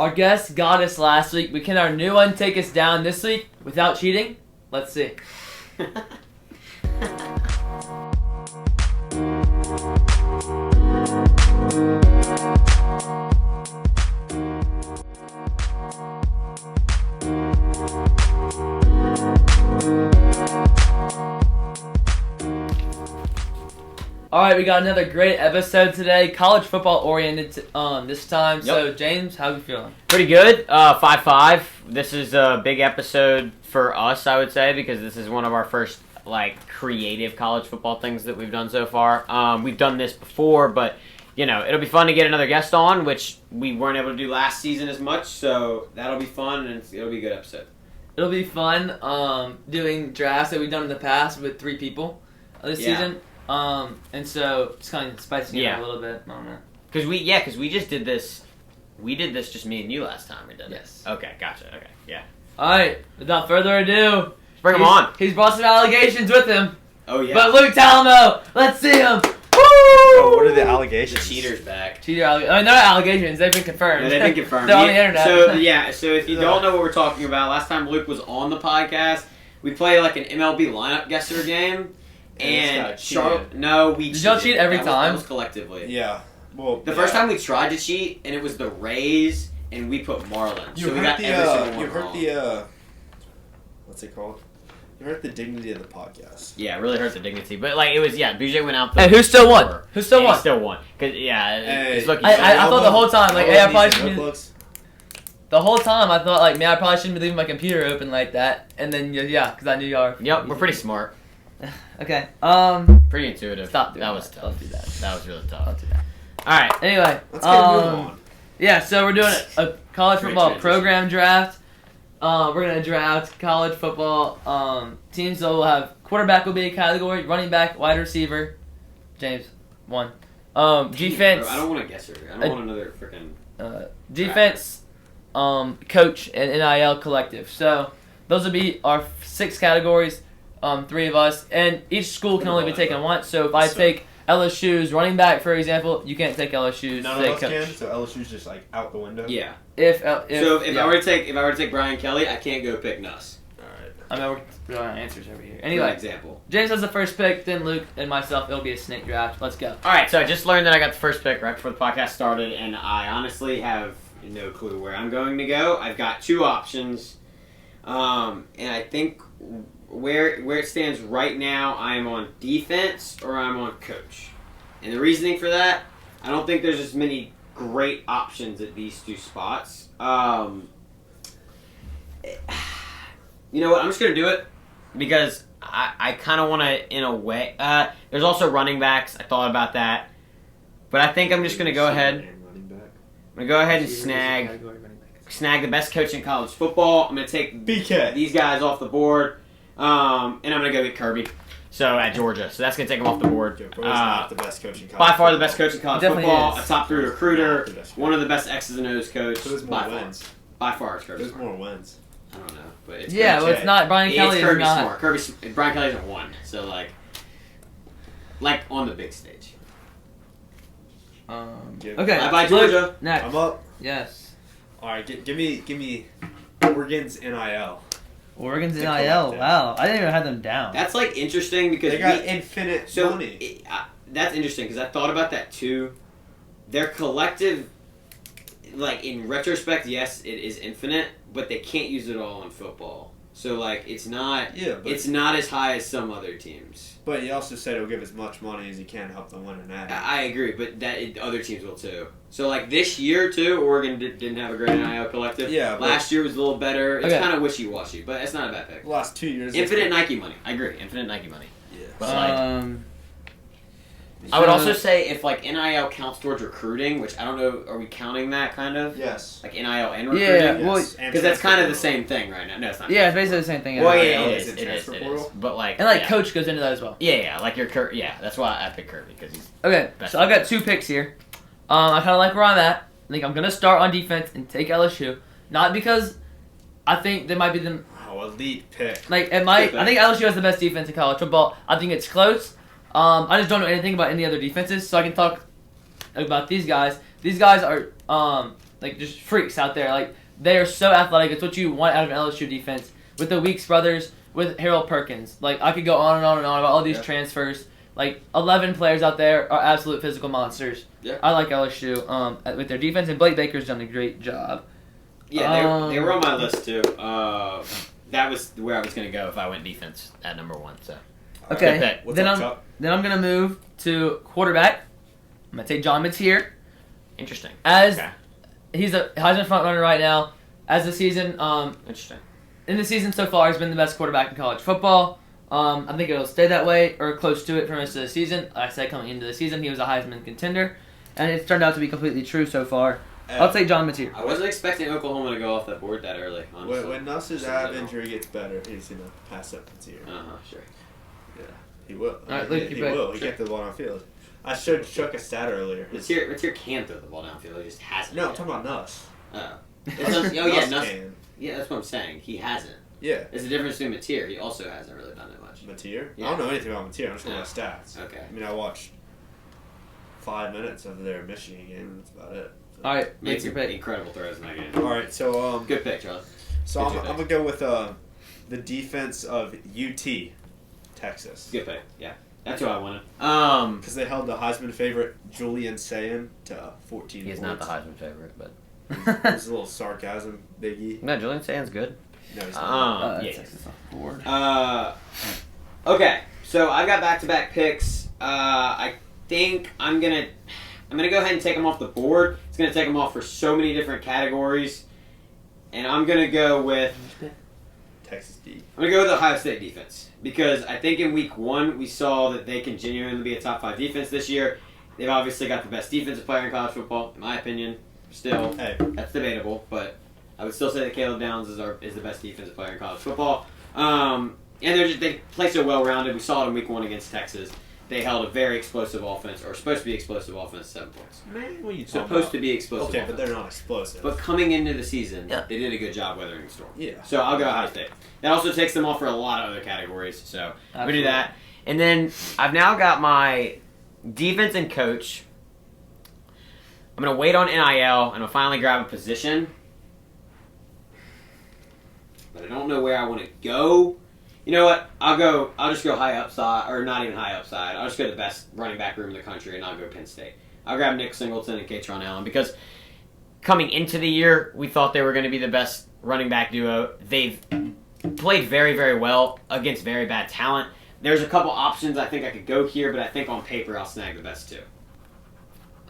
Our guest got us last week, but can our new one take us down this week without cheating? Let's see. Alright, we got another great episode today. College football oriented this time. Yep. So, James, how are you feeling? Pretty good. 5-5. This is a big episode for us, I would say, because this is one of our first creative college football things that we've done so far. We've done this before, but it'll be fun to get another guest on, which we weren't able to do last season as much. So that'll be fun, and it'll be a good episode. It'll be fun doing drafts that we've done in the past with 3 people this season. And so it's kind of spicing it up a little bit. I don't know. Because we just did this. We did this just me and you last time, we did it. Yes. Okay, gotcha. Okay, yeah. All right. Without further ado, bring him on. He's brought some allegations with him. Oh yeah. But Luke Talamo, let's see him. Woo! Oh, what are the allegations? The cheater's back. They're not allegations. They've been confirmed. Yeah, they've been confirmed. They're on the internet. So if you don't know what we're talking about, last time Luke was on the podcast, we played like an MLB lineup guesser game. And Charlotte, did y'all cheat every time? That was collectively. Yeah. Well, the first time we tried to cheat, and it was the Rays, and we put Marlins. So we got every single one wrong. You hurt the what's it called? You hurt the dignity of the podcast. Yeah, it really hurt the dignity. But it was Bouger went out. Hey, who still won? Who still won? He still won. Cause it's looking. I thought the whole time I probably shouldn't. The whole time I thought I probably shouldn't be leaving my computer open like that, and then because I knew y'all. Yep, we're pretty smart. Okay. Pretty intuitive. Stop doing that. Was tough. Don't do that. That was really tough. Don't do that. All right. Anyway, let's get a move on. Yeah, so we're doing a college football program draft. We're gonna draft college football teams. So we'll have quarterback will be a category, running back, wide receiver. James, 1. Defense. Bro, I don't want to guess her. I don't want another freaking. Defense, coach, and NIL collective. So those will be our 6 categories. 3 of us, and each school can only be taken once. So if I take LSU's running back, for example, you can't take LSU's. None of us can. So LSU's just out the window. Yeah. If I were to take Brian Kelly, I can't go pick Nuss. All right. I mean, we're doing answers over here. Anyway, example. James has the first pick, then Luke and myself. It'll be a snake draft. Let's go. All right. So I just learned that I got the first pick right before the podcast started, and I honestly have no clue where I'm going to go. I've got 2 options, and I think. Where it stands right now, I am on defense or I'm on coach. And the reasoning for that, I don't think there's as many great options at these 2 spots. You know what? I'm just going to do it because I kind of want to, in a way. There's also running backs. I thought about that. But I think I'm just going to go ahead. I'm going to go ahead and snag the best coach in college football. I'm going to take these guys off the board. And I'm going to go get Kirby. So at Georgia. So that's going to take him off the board. Not the best coach in college by far the best coach in college football. Is. A top 3 recruiter. One of the best X's and O's coach. So there's more wins. By far it's Kirby. There's more wins. I don't know. But it's it's not. Brian Kelly is Kirby not. Smart. Brian Kelly hasn't won. So on the big stage. Okay. Bye-bye, Georgia. Next. I'm up. Yes. All right. Give me Oregon's NIL. Oregon's NIL. Wow, I didn't even have them down. That's interesting because they got infinite money. That's interesting because I thought about that too. Their collective, in retrospect, yes, it is infinite, but they can't use it all in football. So it's not. Yeah, but it's not as high as some other teams. But he also said he'll give as much money as he can to help them win an ad. I agree, but other teams will too. So this year too, Oregon didn't have a great NIL collective. Yeah. Last year was a little better. It's kind of wishy-washy, but it's not a bad pick. The last 2 years. Infinite Nike money. I agree. Infinite Nike money. Yeah. But I would also say if NIL counts towards recruiting, which I don't know, are we counting that kind of? Yes. NIL and recruiting? Yeah, yes. Because that's kind of the same thing right now. No, it's not. Yeah, it's basically the same thing. Well, NIL. yeah, it is. But and coach goes into that as well. Yeah, your Kirby. Yeah, that's why I picked Kirby because he's okay. So I've got 2 picks here. I kind of like where I'm at. I think I'm gonna start on defense and take LSU, not because I think they might be the elite pick. It might. I think LSU has the best defense in college football. I think it's close. I just don't know anything about any other defenses, so I can talk about these guys. These guys are like just freaks out there. Like they are so athletic. It's what you want out of an LSU defense. With the Weeks brothers, with Harold Perkins. Like I could go on and on and on about all these transfers. Like 11 players out there are absolute physical monsters. Yeah. I like LSU with their defense, and Blake Baker's done a great job. Yeah, they were on my list too. That was where I was going to go if I went defense at number 1. So okay, good pick. What's then up, I'm Chuck? gonna move to quarterback. I'm gonna take John Mateer Interesting. as Okay. he's a Heisman front runner right now. As the season, Interesting. in the season so far, he's been the best quarterback in college football. I think it'll stay that way or close to it for the rest of the season. Like I said coming into the season, he was a Heisman contender, and it's turned out to be completely true so far. I'll take John Mateer. I wasn't expecting Oklahoma to go off that board that early, honestly. When Nuss's ab injury gets better, he's going to pass up the tier. Sure. Yeah, he will. Alright, Luke, he you bet. will. He can't throw the ball downfield. I showed Chuck a stat earlier. Mateer can throw the ball downfield, he just hasn't. No, I'm yet. talking about Nuss. Oh. Yeah, Nuss can. Yeah, that's what I'm saying. He hasn't. Yeah. There's a difference between Mateer. He also hasn't really done it much. Mateer? Yeah. I don't know anything about Mateer. I'm just going to stats. Okay. I mean, I watched 5 minutes of their Michigan game, and that's about it. All right, Made make your some pick. incredible throws in that game. All right, so Good pick, Charlie. So Good I'm pick. gonna go with the defense of UT, Texas, Good pick. Yeah, that's what I wanted. because they held the Heisman favorite Julian Sayin to 14 He's points. not the Heisman favorite, but There's a little sarcasm, Biggie. no, Julian Sands good. No, he's not. Yeah. Texas off the board. Okay, so I've got back-to-back picks. I think I'm gonna go ahead and take them off the board. It's gonna take them off for so many different categories, and I'm gonna go with Texas D. I'm gonna go with the Ohio State defense because I think in week 1 we saw that they can genuinely be a top 5 defense this year. They've obviously got the best defensive player in college football, in my opinion. Still, Hey, that's debatable, but I would still say that Caleb Downs is the best defensive player in college football. And they play so well rounded. We saw it in week 1 against Texas. They held a very explosive offense, or supposed to be explosive offense, 7 points. man, what are you talking Supposed about? to be explosive. Okay, offense. but they're not explosive. But coming into the season, Yeah. they did a good job weathering the storm. Yeah. So I'll go Ohio State. That also takes them off for a lot of other categories. So I'm gonna do Absolutely. that. And then I've now got my defense and coach. I'm gonna wait on NIL and I'll finally grab a position. But I don't know where I want to go. You know what? I'll just go high upside, or not even high upside. I'll just go the best running back room in the country, and I'll go Penn State. I'll grab Nick Singleton and Katron Allen because coming into the year, we thought they were going to be the best running back duo. They've played very, very well against very bad talent. There's a couple options I think I could go here, but I think on paper I'll snag the best 2.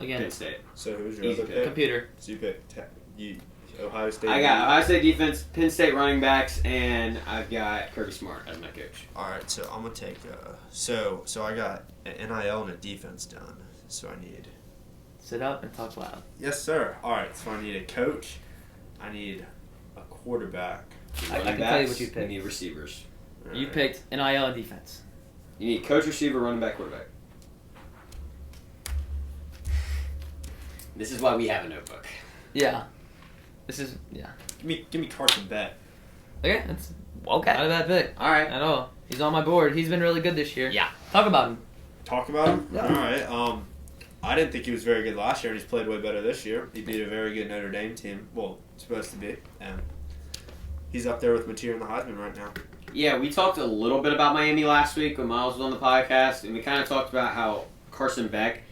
Again, Penn State. So who's your Easy other pick. pick? computer. So you pick Ohio State. I got Ohio State defense, Penn State running backs, and I've got Kirby Smart as my coach. All right, so I'm gonna take. So I got an NIL and a defense done. So I need. Sit up and talk loud. Yes, sir. All right, so I need a coach. I need a quarterback. I Running can tell you backs, what you picked. need receivers. All You right. picked NIL and defense. You need coach, receiver, running back, quarterback. This is why we have a notebook. Yeah. Give me Carson Beck. Okay, that's Okay. not a bad pick All right. at all. He's on my board. He's been really good this year. Yeah. Talk about him. Talk about him. Yeah. All right. I didn't think he was very good last year, and he's played way better this year. He beat a very good Notre Dame team. Well, supposed to be, and he's up there with Mateer and the Heisman right now. Yeah, we talked a little bit about Miami last week when Miles was on the podcast, and we kind of talked about how Carson Beck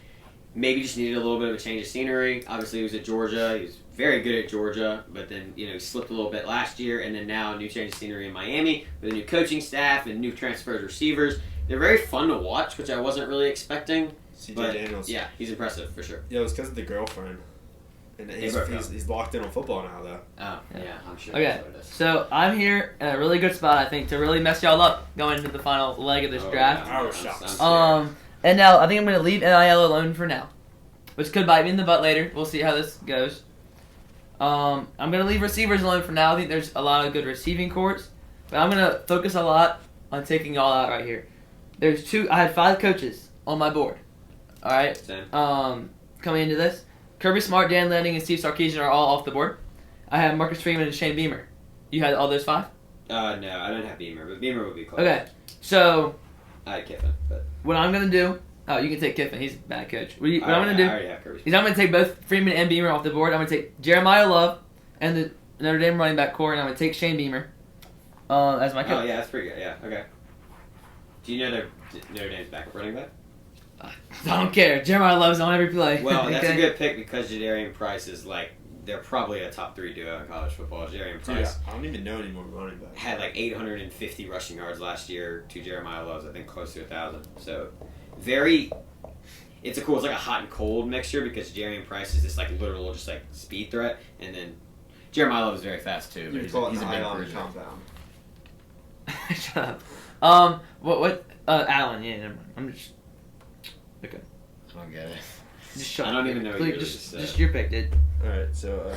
maybe just needed a little bit of a change of scenery. Obviously, he was at Georgia. He was very good at Georgia, but then, he slipped a little bit last year, and then now a new change of scenery in Miami with a new coaching staff and new transferred receivers. They're very fun to watch, which I wasn't really expecting. C.J. But, Daniels. yeah, he's impressive for sure. Yeah, it was because of the girlfriend. And he's locked in on football now, though. Oh, Yeah. yeah, I'm sure Okay, that's what it is. so I'm here in a really good spot, I think, to really mess y'all up going into the final leg of this Oh, draft. yeah, I I'm was shocked. scared. And now I think I'm going to leave NIL alone for now, which could bite me in the butt later. We'll see how this goes. I'm going to leave receivers alone for now. I think there's a lot of good receiving courts, but I'm going to focus a lot on taking y'all out right here. I had 5 coaches on my board. All right. Same. Coming into this, Kirby Smart, Dan Lanning, and Steve Sarkisian are all off the board. I have Marcus Freeman and Shane Beamer. You had all those 5? No, I don't have Beamer, but Beamer would be close. Okay. So I had Kiffin, but what I'm gonna do, Oh, you can take Kiffin. He's a bad coach. What I'm going to I do already have Kirby. is I'm going to take both Freeman and Beamer off the board. I'm going to take Jeremiah Love and the Notre Dame running back core, and I'm going to take Shane Beamer as my coach. Oh, yeah, that's pretty good. Yeah, okay. Do you know their Notre Dame's backup running back? I don't care. Jeremiah Love's on every play. Well, that's Okay? a good pick because Jadarian Price is like, they're probably a top 3 duo in college football. Jadarian Price I don't even know any more running backs. had like 850 rushing yards last year to Jeremiah Love's, I think, close to 1,000. So, it's a like a hot and cold mixture because Jadarian Price is this like literal just like speed threat, and then Jeremiah Love is very fast too. You But call it he's a an big ion cruiser. compound. Shut up. Allen, yeah, never mind. I'm just... Okay. I don't get it. Just shut I up. don't even know what you really just, said. just your pick, dude. Alright, so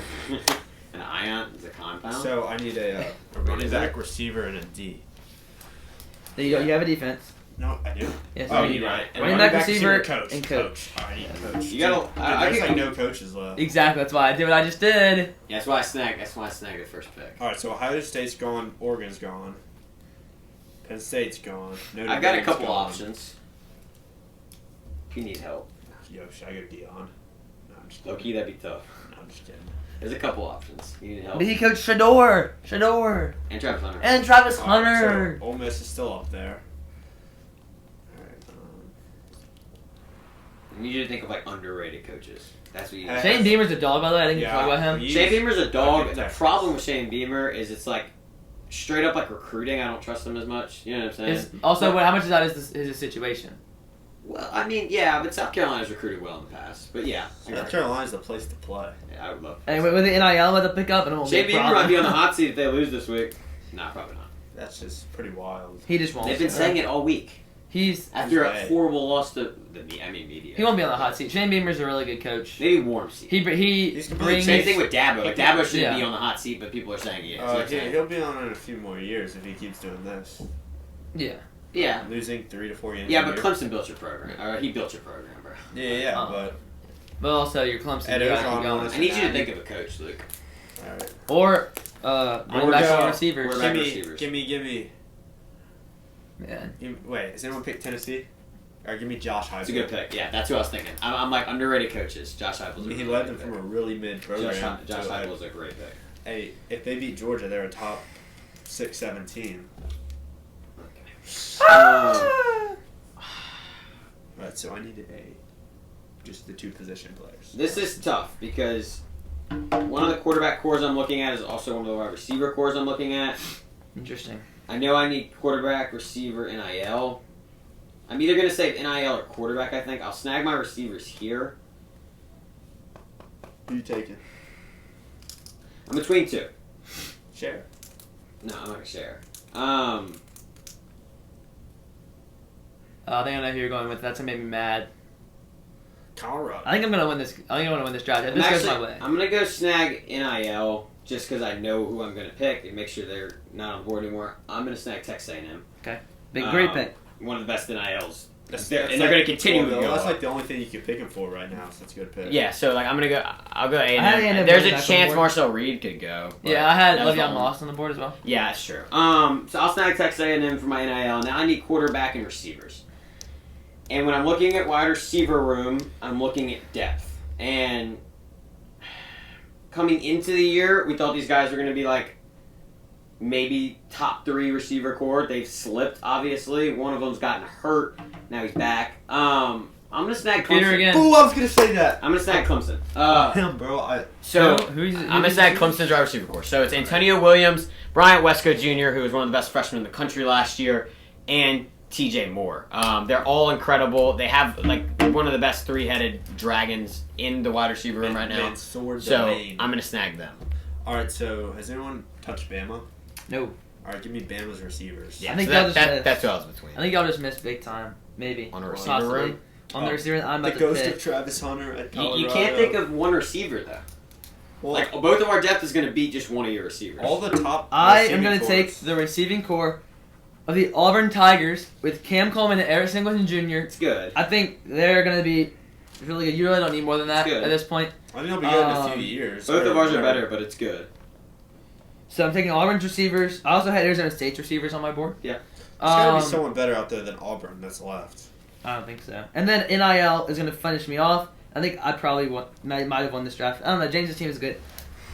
An ion is a compound. so I need a running back, receiver, and a D. There you go. You have a defense. No, I do. Yes, Oh, you you're do. right. Running back, receiver, coach. and coach. I need a coach. You gotta- Dude, I there's could- like no coaches left. Exactly. That's why I did what I just did. Yeah, that's why I snagged the first pick. Alright, so Ohio State's gone, Oregon's gone, Penn State's gone. Notre I've got a Dame's couple gone. options. If you need help. Yo, should I go Dion? No, I'm just Low kidding. key, that'd be tough. No, I'm just kidding. There's a couple options. You need help. But he coached Shador, And Travis Hunter. and Travis Alright, Hunter. so Ole Miss is still up there. Alright, I need you to think of like underrated coaches. That's what you need. Shane Beamer's a dog, by the way. I didn't Yeah, talk about him. he- Shane Beamer's a I'll dog. give The Texas. problem with Shane Beamer is it's like straight up like recruiting. I don't trust him as much. You know what I'm saying? Also, how much of that is his situation? Well, I mean, yeah, but South Carolina's recruited well in the past. But yeah, I South got it. Carolina's the place to play. Yeah, I would love. And with the NIL at the pickup, and it won't Shane be a Beamer problem. might be on the hot seat if they lose this week. Nah, probably not. That's just pretty wild. He just won't. They've been saying it all week He's after a Right. horrible loss to the media. he won't be on the hot seat. Shane Beamer's a really good coach. Maybe warm seat. He He's completely brings. Same thing with Dabo. Like Dabo shouldn't Yeah. be on the hot seat, but people are saying he is. He'll be on in a few more years if he keeps doing this. Yeah. Yeah. Losing 3 to 4 games. Yeah, a but year. Clemson built your program. Or he built your program, bro. Yeah, but But also, your Clemson. Ed you gotta Orgeron keep going. won I need you to think of a coach, Luke. alright. Or running backs go. and receivers. Quarterback. Give me. Man. Wait, has anyone picked Tennessee? Or give me Josh Heupel. That's a good pick. Yeah, that's what I was thinking. I'm like underrated coaches. Josh Heupel's a really He led good them from pick. a really mid program. Josh to, like, Heupel's a great pick. Hey, if they beat Georgia, they're a top 6-7 team. Right, so I need just the 2 position players. This is tough because one of the quarterback cores I'm looking at is also one of the wide receiver cores I'm looking at. Interesting. I know I need quarterback, receiver, NIL. I'm either going to say NIL or quarterback, I think. I'll snag my receivers here. Who you taking? I'm between 2. Share. No, I'm not going to share. I think I know who you're going with. That's gonna make me mad. Colorado. I think I'm gonna win this. I think I'm gonna win this draft. If this goes my way. I'm going to go snag NIL just because I know who I'm going to pick and make sure they're not on board anymore. I'm going to snag Texas A&M. Great pick. One of the best NILs. That's and they're going to continue to go That's up. like the only thing you can pick him for right now, so that's a good pick. Yeah, so like I'm gonna go. I'll go A&M. had A&M There's running a back on the chance board. Marcel Reed could go. but Yeah, I had that was Le'Veon the Moss on the board as well. Yeah, that's true. So I'll snag Texas A&M for my NIL. Now I need quarterback and receivers. And when I'm looking at wide receiver room, I'm looking at depth. And coming into the year, we thought these guys were gonna be like maybe top 3 receiver core. They've slipped, obviously. One of them's gotten hurt. Now he's back. I'm gonna snag Peter Clemson. again. Ooh, I was gonna say that. I'm gonna snag Clemson. Him, bro. So Who's I'm gonna snag Clemson's wide receiver core. So it's Antonio Williams, Bryant Wesco Jr., who was one of the best freshmen in the country last year, and TJ Moore. They're all incredible. They have like one of the best 3-headed dragons in the wide receiver room right now. So I'm gonna snag them. All right. So has anyone touched Bama? No. All right, give me Bama's receivers. I think so they'll just miss. that's what I was between. I think y'all just missed big time. Maybe. On a receiver Possibly. room? On the receiver, I'm The about to ghost pick. of Travis Hunter at You Colorado. can't think of one receiver though. Well, Like both of our depth is gonna beat just one of your receivers. all the top. I am receiving going to take cores. the receiving core of the Auburn Tigers with Cam Coleman and Eric Singleton Jr. It's good. I think they're going to be really good. You really don't need more than that It's good. at this point. I think they'll be good in a few years. Both of ours are better, but it's good. So I'm taking Auburn's receivers. I also had Arizona State's receivers on my board. Yeah. There's got to be someone better out there than Auburn that's left. I don't think so. And then NIL is going to finish me off. I think I probably might have won this draft. I don't know. James' team is good.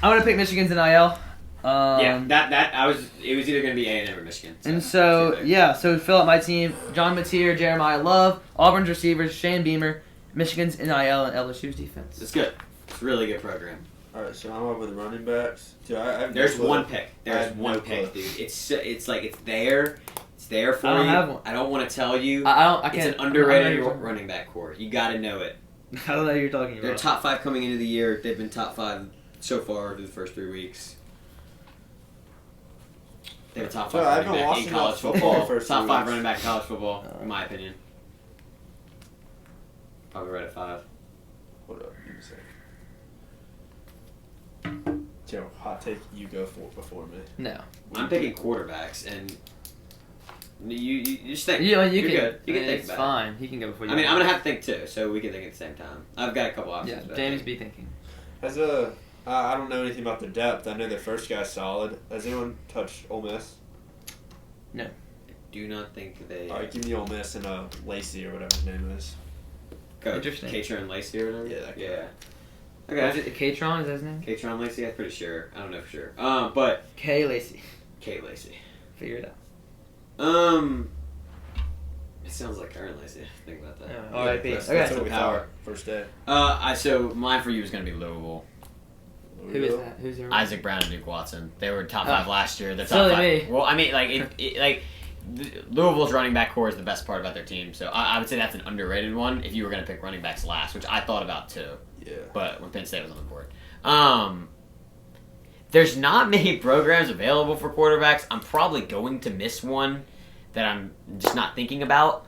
I'm going to pick Michigan's NIL. It was either going to be A&M or Michigan. So fill out my team. John Mateer, Jeremiah Love, Auburn's receivers, Shane Beamer, Michigan's NIL, and LSU's defense. It's good. It's a really good program. All right, so I'm over the running backs. Dude, There's one pick. There's one pick, dude. It's like it's there. It's there for you. I don't have one. I don't want to tell you. I can't. It's an underrated running back core. You got to know it. I don't know who you're talking about. They're top 5 coming into the year. They've been top 5 so far through the first 3 weeks. They're a top 5 running back in college football. Top 5 running back in college football, in my opinion. Probably right at 5. Hold up, give me a second. Joe, hot take, you go before me. No. I'm picking quarterbacks, and you just think. You're good. You can think it's about fine. He can go before you. I mean, I'm going to have to think too, so we can think at the same time. I've got a couple options. Yeah, James be thinking. I don't know anything about their depth. I know their first guy's solid. Has anyone touched Ole Miss? No. I do not think they... All right, give me Ole Miss and Lacey or whatever his name is. Interesting. Katron Lacey or whatever? Yeah, that guy. Yeah. Okay. Okay. Is it Katron? Is that his name? Katron Lacey? I'm pretty sure. I don't know for sure. But... K. Lacey. K. Lacey. Figure it out. It sounds like Karen Lacey. Think about that. Oh, R.I.P. That's Okay. what we thought first day. So mine for you is going to be Louisville. Who is that? Who's their Isaac Brown and Duke Watson. They were top 5 last year. They're top Silly 5. me. Well, I mean, Louisville's running back core is the best part about their team. So I would say that's an underrated one if you were going to pick running backs last, which I thought about too. Yeah. But when Penn State was on the board. There's not many programs available for quarterbacks. I'm probably going to miss one that I'm just not thinking about.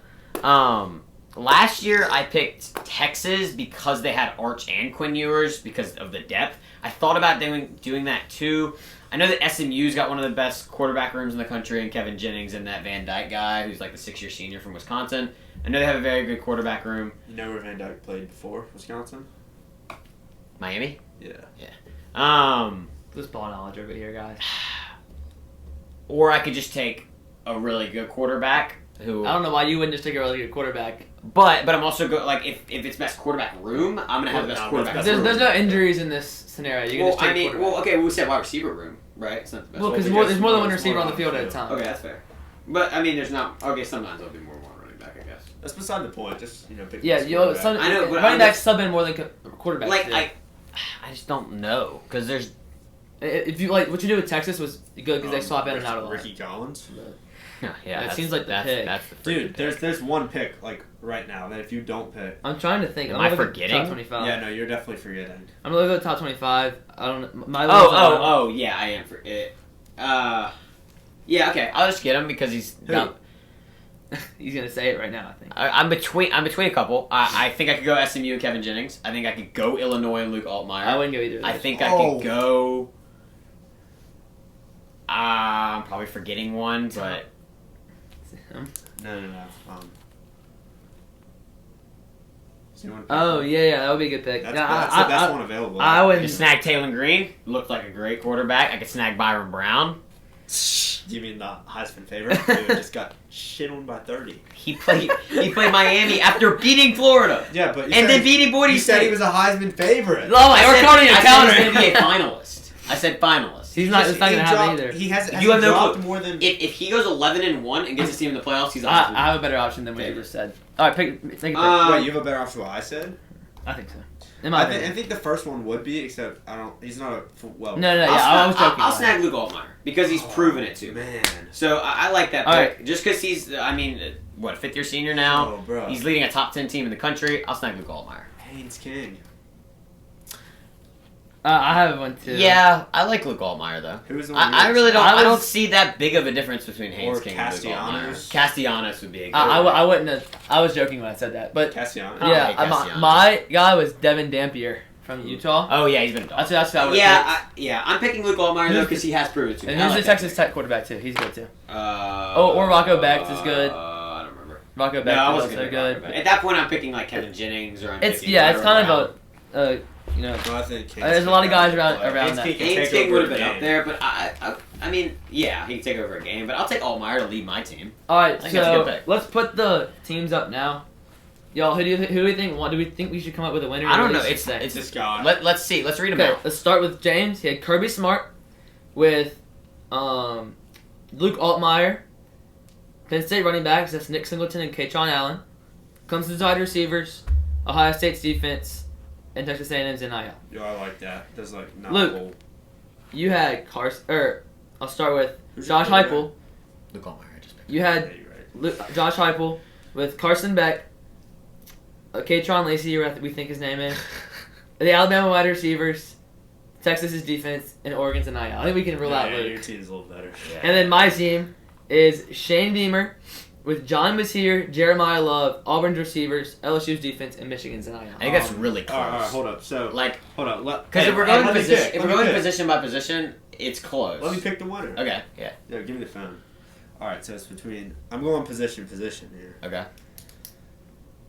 Last year I picked Texas because they had Arch and Quinn Ewers because of the depth. I thought about doing that too. I know that SMU's got one of the best quarterback rooms in the country, and Kevin Jennings and that Van Dyke guy who's like the 6-year senior from Wisconsin. I know they have a very good quarterback room. You know where Van Dyke played before Wisconsin? Miami? Yeah. Just ball knowledge over here, guys. Or I could just take a really good quarterback who... I don't know why you wouldn't just take a really good quarterback. But I'm also if it's best quarterback room, I'm gonna have the best quarterback. There's no injuries in this scenario. You can just take we said wide receiver room, right? It's not the best. Well, because there's more than one receiver on the field at a time. Okay, that's fair. But I mean, there's not. Okay, sometimes there'll be more than one running back, I guess. That's beside the point. Just pick. Yeah, I know, but running backs sub in more than quarterbacks. I just don't know because there's. If you what you do with Texas was good because they swap in and out a lot. Ricky Collins. Yeah, it seems like the pick. That's the dude. There's one pick right now that if you don't pick, I'm trying to think. Am I forgetting? Top 25. Yeah, no, you're definitely forgetting. I'm gonna look at the top 25. I don't know. Yeah, I am for it. Yeah, okay. I'll just get him because he's. He's gonna say it right now. I think. I'm between a couple. I think I could go SMU and Kevin Jennings. I think I could go Illinois and Luke Altmaier. I wouldn't go either. I think I could go. I'm probably forgetting one, but. No. Oh yeah, that would be a good pick. That's the best one available. I would snag Taylor Green. Looked like a great quarterback. I could snag Byron Brown. You mean the Heisman favorite? Dude just got shit on by 30. He played Miami after beating Florida. Yeah, but then beating Boise State. You said he was a Heisman favorite. Oh my! We're counting a counter. He's gonna be a finalist. I said finalist. It's not gonna happen either. He hasn't you have no dropped clue. more than. If he goes 11-1 and gets his team in the playoffs, he's. I have a better option than what you just said. All right, think. Wait, you have a better option than what I said? I think so. I think the first one would be, except I don't. He's not a well. No. I was joking. I'll snag Luke Altmaier because he's proven it too. Man. So I like that pick. Right. Just because he's, fifth year senior now. Oh, bro. He's leading a top 10 team in the country. I'll snag Luke Altmaier. Haynes King. I have one too. Yeah, I like Luke Altmaier though. Who was the one? I really don't. I don't see that big of a difference between Haynes Or King and Luke Altmaier. Castellanos. Castellanos would be a good I wouldn't have. I was joking when I said that, but Castellanos. I don't hate Castellanos. my guy was Devin Dampier from Utah. Oh yeah, he's been a dog. That's what I would I'm picking Luke Altmaier though because he has proven it to me. And he's the Texas Tech quarterback too. He's good too. Or Rocco Becht is good. I don't remember. Rocco Becht is also good. At that point, I'm picking like Kevin Jennings or It's kind of a No, I think there's a lot of guys around that. Haynes King would have been up there, but I mean, yeah, he can take over a game. But I'll take Altmaier to lead my team. All right, I think that's a good so pick. let's put the teams up now. Y'all, who do we think? What do we think we should come up with a winner? I don't know. What do you It's say? This guy. Let's see. Let's read them Okay, out. let's start with James. He had Kirby Smart with Luke Altmaier. Penn State running backs, that's Nick Singleton and Katron Allen. Clemson's wide receivers, Ohio State's defense, and Texas A&M's NIL. Yo, I like that. That's like not Luke. cool. You had I'll start with Who's Josh your quarterback? Heupel. Luke Altmaier, I just picked. You Yeah, had you're right. Josh Heupel with Carson Beck, Katron Lacey, we think his name is, the Alabama wide receivers, Texas's defense, and Oregon's NIL. I think we can rule out Yeah, Luke. your team's a little better. Yeah. And then my team is Shane Beamer with John Messier, Jeremiah Love, Auburn's receivers, LSU's defense, and Michigan's NIL. I think that's really close. All right, hold up. So, Like, hold up. because if we're let going me position, pick. if Let we're me going pick. position by position, it's close. Let me pick the winner. Okay. Yeah. Yeah, give me the phone. All right, so it's between. I'm going position here. Okay.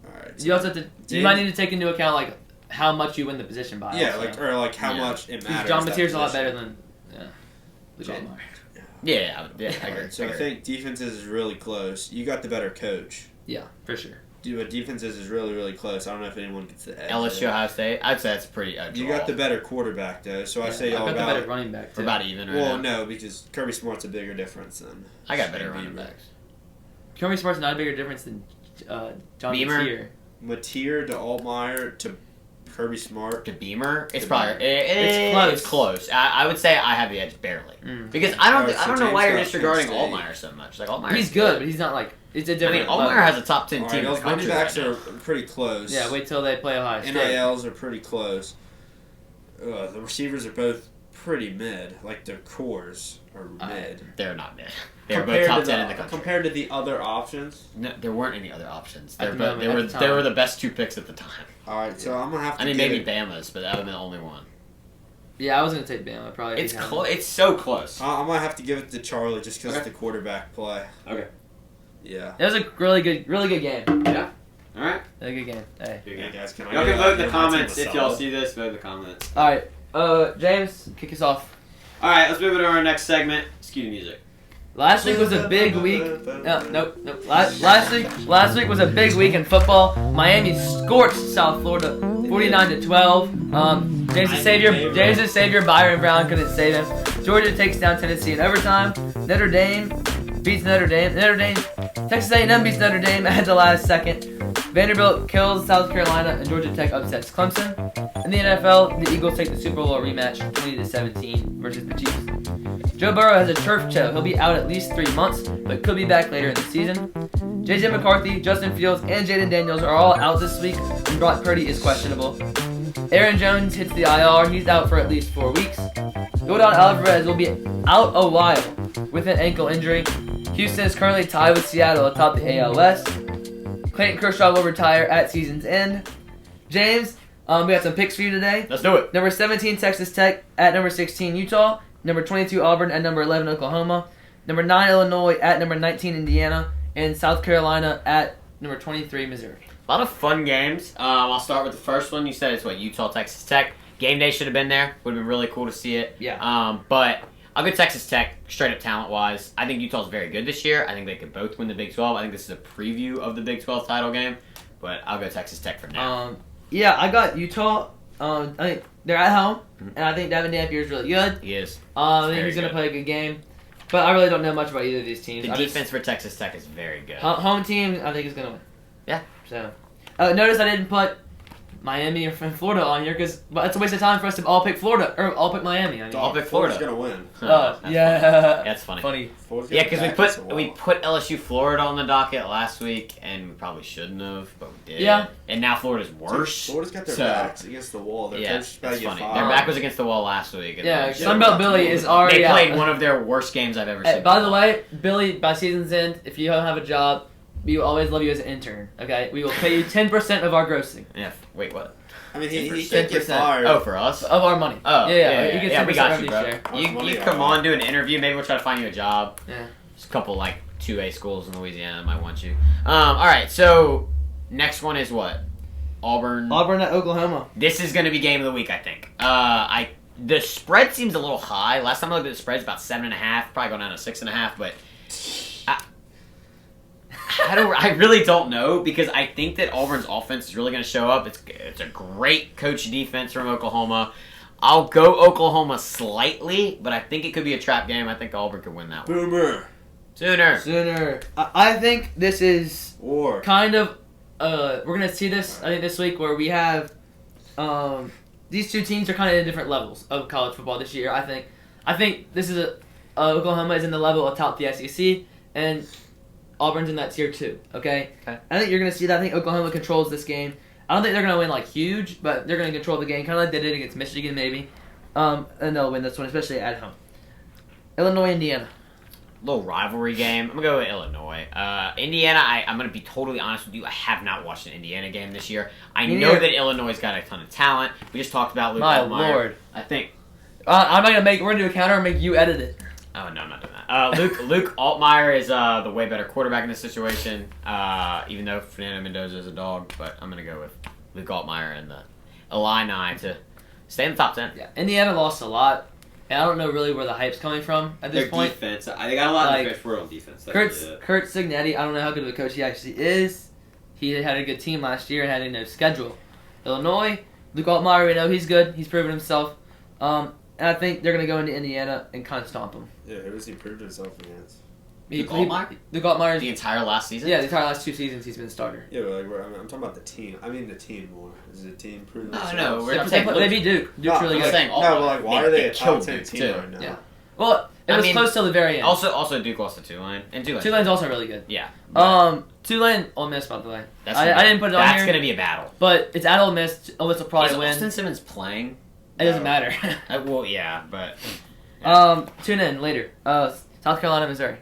All right. You also have to. You James- might need to take into account like how much you win the position by. Yeah, also. like or like how Yeah. much it Because matters. John that Messier's a lot position. better than Luke Jan- Altmaier. Yeah. I All agree. right, so I think defenses is really close. You got the better coach. Yeah, for sure. But defenses is really, really close. I don't know if anyone gets the edge. LSU, Ohio State. I'd say that's pretty. You got the better quarterback though, so I Yeah, say I've y'all got the got. better running back too. We're about even right Well, now. no, because Kirby Smart's a bigger difference than. I got better Shane running Beamer. backs. Kirby Smart's not a bigger difference than John Beamer? Messier. Mateer to Altmaier to Kirby Smart. To Beamer, it's To probably Beamer. It's close. It's close. I would say I have the edge barely because I Alright, don't so know why James you're got disregarding Penn State. Altmaier so much. Like Altmaier, He's good, but he's not like it's a I different. mean, Altmaier level. has a top 10 All team right, in the those running country backs right are now. pretty close. Yeah, wait till they play Ohio State. NILs are pretty close. The receivers are both pretty mid. Like their cores are mid. They're not mid. They're both top 10 in the country. Compared to the other options. No, there weren't any other options. At the They moment, were at the they time. were the best two picks at the time. All right, so I'm gonna have to. I mean, give maybe it- Bama's, but that would have been the only one. Yeah, I was gonna take Bama probably. It's close. It's so close. I'm gonna have to give it to Charlie just because Okay. of the quarterback play. Okay. Yeah. It was a really good game. Yeah. All right. Really good game. Hey. Yeah, guys, can I Y'all get can a- vote in the get my team comments a if y'all solid? see this. Vote in the comments. All right, James, kick us off. All right, let's move it to our next segment. Cue the music. Last week was a big week. Nope. Last week was a big week in football. Miami scorched South Florida, 49-12. James's savior Byron Brown couldn't save him. Georgia takes down Tennessee in overtime. Notre Dame beats Notre Dame. Texas A&M beats Notre Dame at the last second. Vanderbilt kills South Carolina, and Georgia Tech upsets Clemson. In the NFL, the Eagles take the Super Bowl rematch, 20-17 versus the Chiefs. Joe Burrow has a turf toe. He'll be out at least 3 months, but could be back later in the season. J.J. McCarthy, Justin Fields, and Jaden Daniels are all out this week, and Brock Purdy is questionable. Aaron Jones hits the IR. He's out for at least 4 weeks. Jordan Alvarez will be out a while with an ankle injury. Houston is currently tied with Seattle atop the AL West. Clayton Kershaw will retire at season's end. James, we got some picks for you today. Let's do it. Number 17, Texas Tech at number 16, Utah. Number 22, Auburn at number 11, Oklahoma. Number 9, Illinois at number 19, Indiana. And South Carolina at number 23, Missouri. A lot of fun games. I'll start with the first one. You said it's Utah, Texas Tech. Game day should have been there. Would have been really cool to see it. Yeah. But I'll go Texas Tech, straight up talent-wise. I think Utah's very good this year. I think they could both win the Big 12. I think this is a preview of the Big 12 title game. But I'll go Texas Tech for now. Yeah, I got Utah. I think they're at home, and I think Devin Dampier is really good. He is. I think very he's going to good. play a good game. But I really don't know much about either of these teams. The defense for Texas Tech is very good. Home team, I think, is going to win. Yeah. So, notice I didn't put Miami or Florida on here because it's a waste of time for us to all pick Florida or all pick Miami. I mean. All pick Florida's Florida. gonna win. That's Yeah. funny. That's funny. Florida's Yeah, gonna because back us a we wall. put LSU Florida on the docket last week, and we probably shouldn't have, but we did. Yeah. And now Florida's worse. Florida's got their So- backs against the wall. Their Yeah, coach is about that's to get funny. fired. Their back was against the wall last week. and Yeah, they- Sunbelt Billy is already They played out. one of their worst games I've ever Hey, seen. by the way, Billy, by season's end, if you don't have a job, we will always love you as an intern. Okay, we will pay you 10% of our grossing Yeah. Wait, what? I mean, he 10%. can't get fired. Oh, for us? of our money. Oh, yeah. You get 10% we got you, revenue bro. share. How much money You are come we? on, do an interview. Maybe we'll try to find you a job. Yeah. There's a couple, 2A schools in Louisiana that might want you. All right, so next one is what? Auburn. Auburn at Oklahoma. This is going to be game of the week, I think. The spread seems a little high. Last time I looked at the spread, it's about 7.5. Probably going down to 6.5. But I really don't know because I think that Auburn's offense is really going to show up. It's a great coach defense from Oklahoma. I'll go Oklahoma slightly, but I think it could be a trap game. I think Auburn could win that one. Boomer. Sooner. I think this is Or kind of we're gonna see this. I think this week where we have these two teams are kind of in different levels of college football this year. I think this is Oklahoma is in the level atop the SEC and Auburn's in that tier 2. Okay. I think you're gonna see that. I think Oklahoma controls this game. I don't think they're gonna win like huge, but they're gonna control the game, kind of like they did against Michigan maybe, and they'll win this one, especially at home. Illinois, Indiana. Little rivalry game. I'm going to go with Illinois. Indiana, I'm going to be totally honest with you. I have not watched an Indiana game this year. I know that Illinois got a ton of talent. We just talked about Luke Altmaier. My Lord. I think... I'm not going to we're going to do a counter and make you edit it. Oh, no, I'm not doing that. Luke Altmaier is the way better quarterback in this situation, even though Fernando Mendoza is a dog. But I'm going to go with Luke Altmaier and the Illini to stay in the top 10. Yeah, Indiana lost a lot. And I don't know really where the hype's coming from at this point. Their defense, they got a lot of defense. We're on defense. Kurt Signetti, I don't know how good of a coach he actually is. He had a good team last year and had a no schedule. Illinois, Luke Altmaier, we know he's good. He's proven himself. And I think they're going to go into Indiana and kind of stomp him. Yeah, who has he proved himself against? Luke Altmaier? Luke Altmaier. The entire last season? Yeah, the entire last 2 seasons he's been a starter. Yeah, but I'm talking about the team. I mean the team more. Is the team proving themselves? No, They beat Duke. Duke's really good. Why are they a top 10 team right now? Yeah. Well, it was close till the very end. Also Duke lost to Tulane. And Tulane's also really good. Yeah. Tulane, Ole Miss, by the way. I didn't put it on here. That's going to be a battle. But it's at Ole Miss. Ole Miss will probably win. Is Austin Simmons playing? It doesn't matter. Well, yeah, but... Tune in later. South Carolina, Missouri.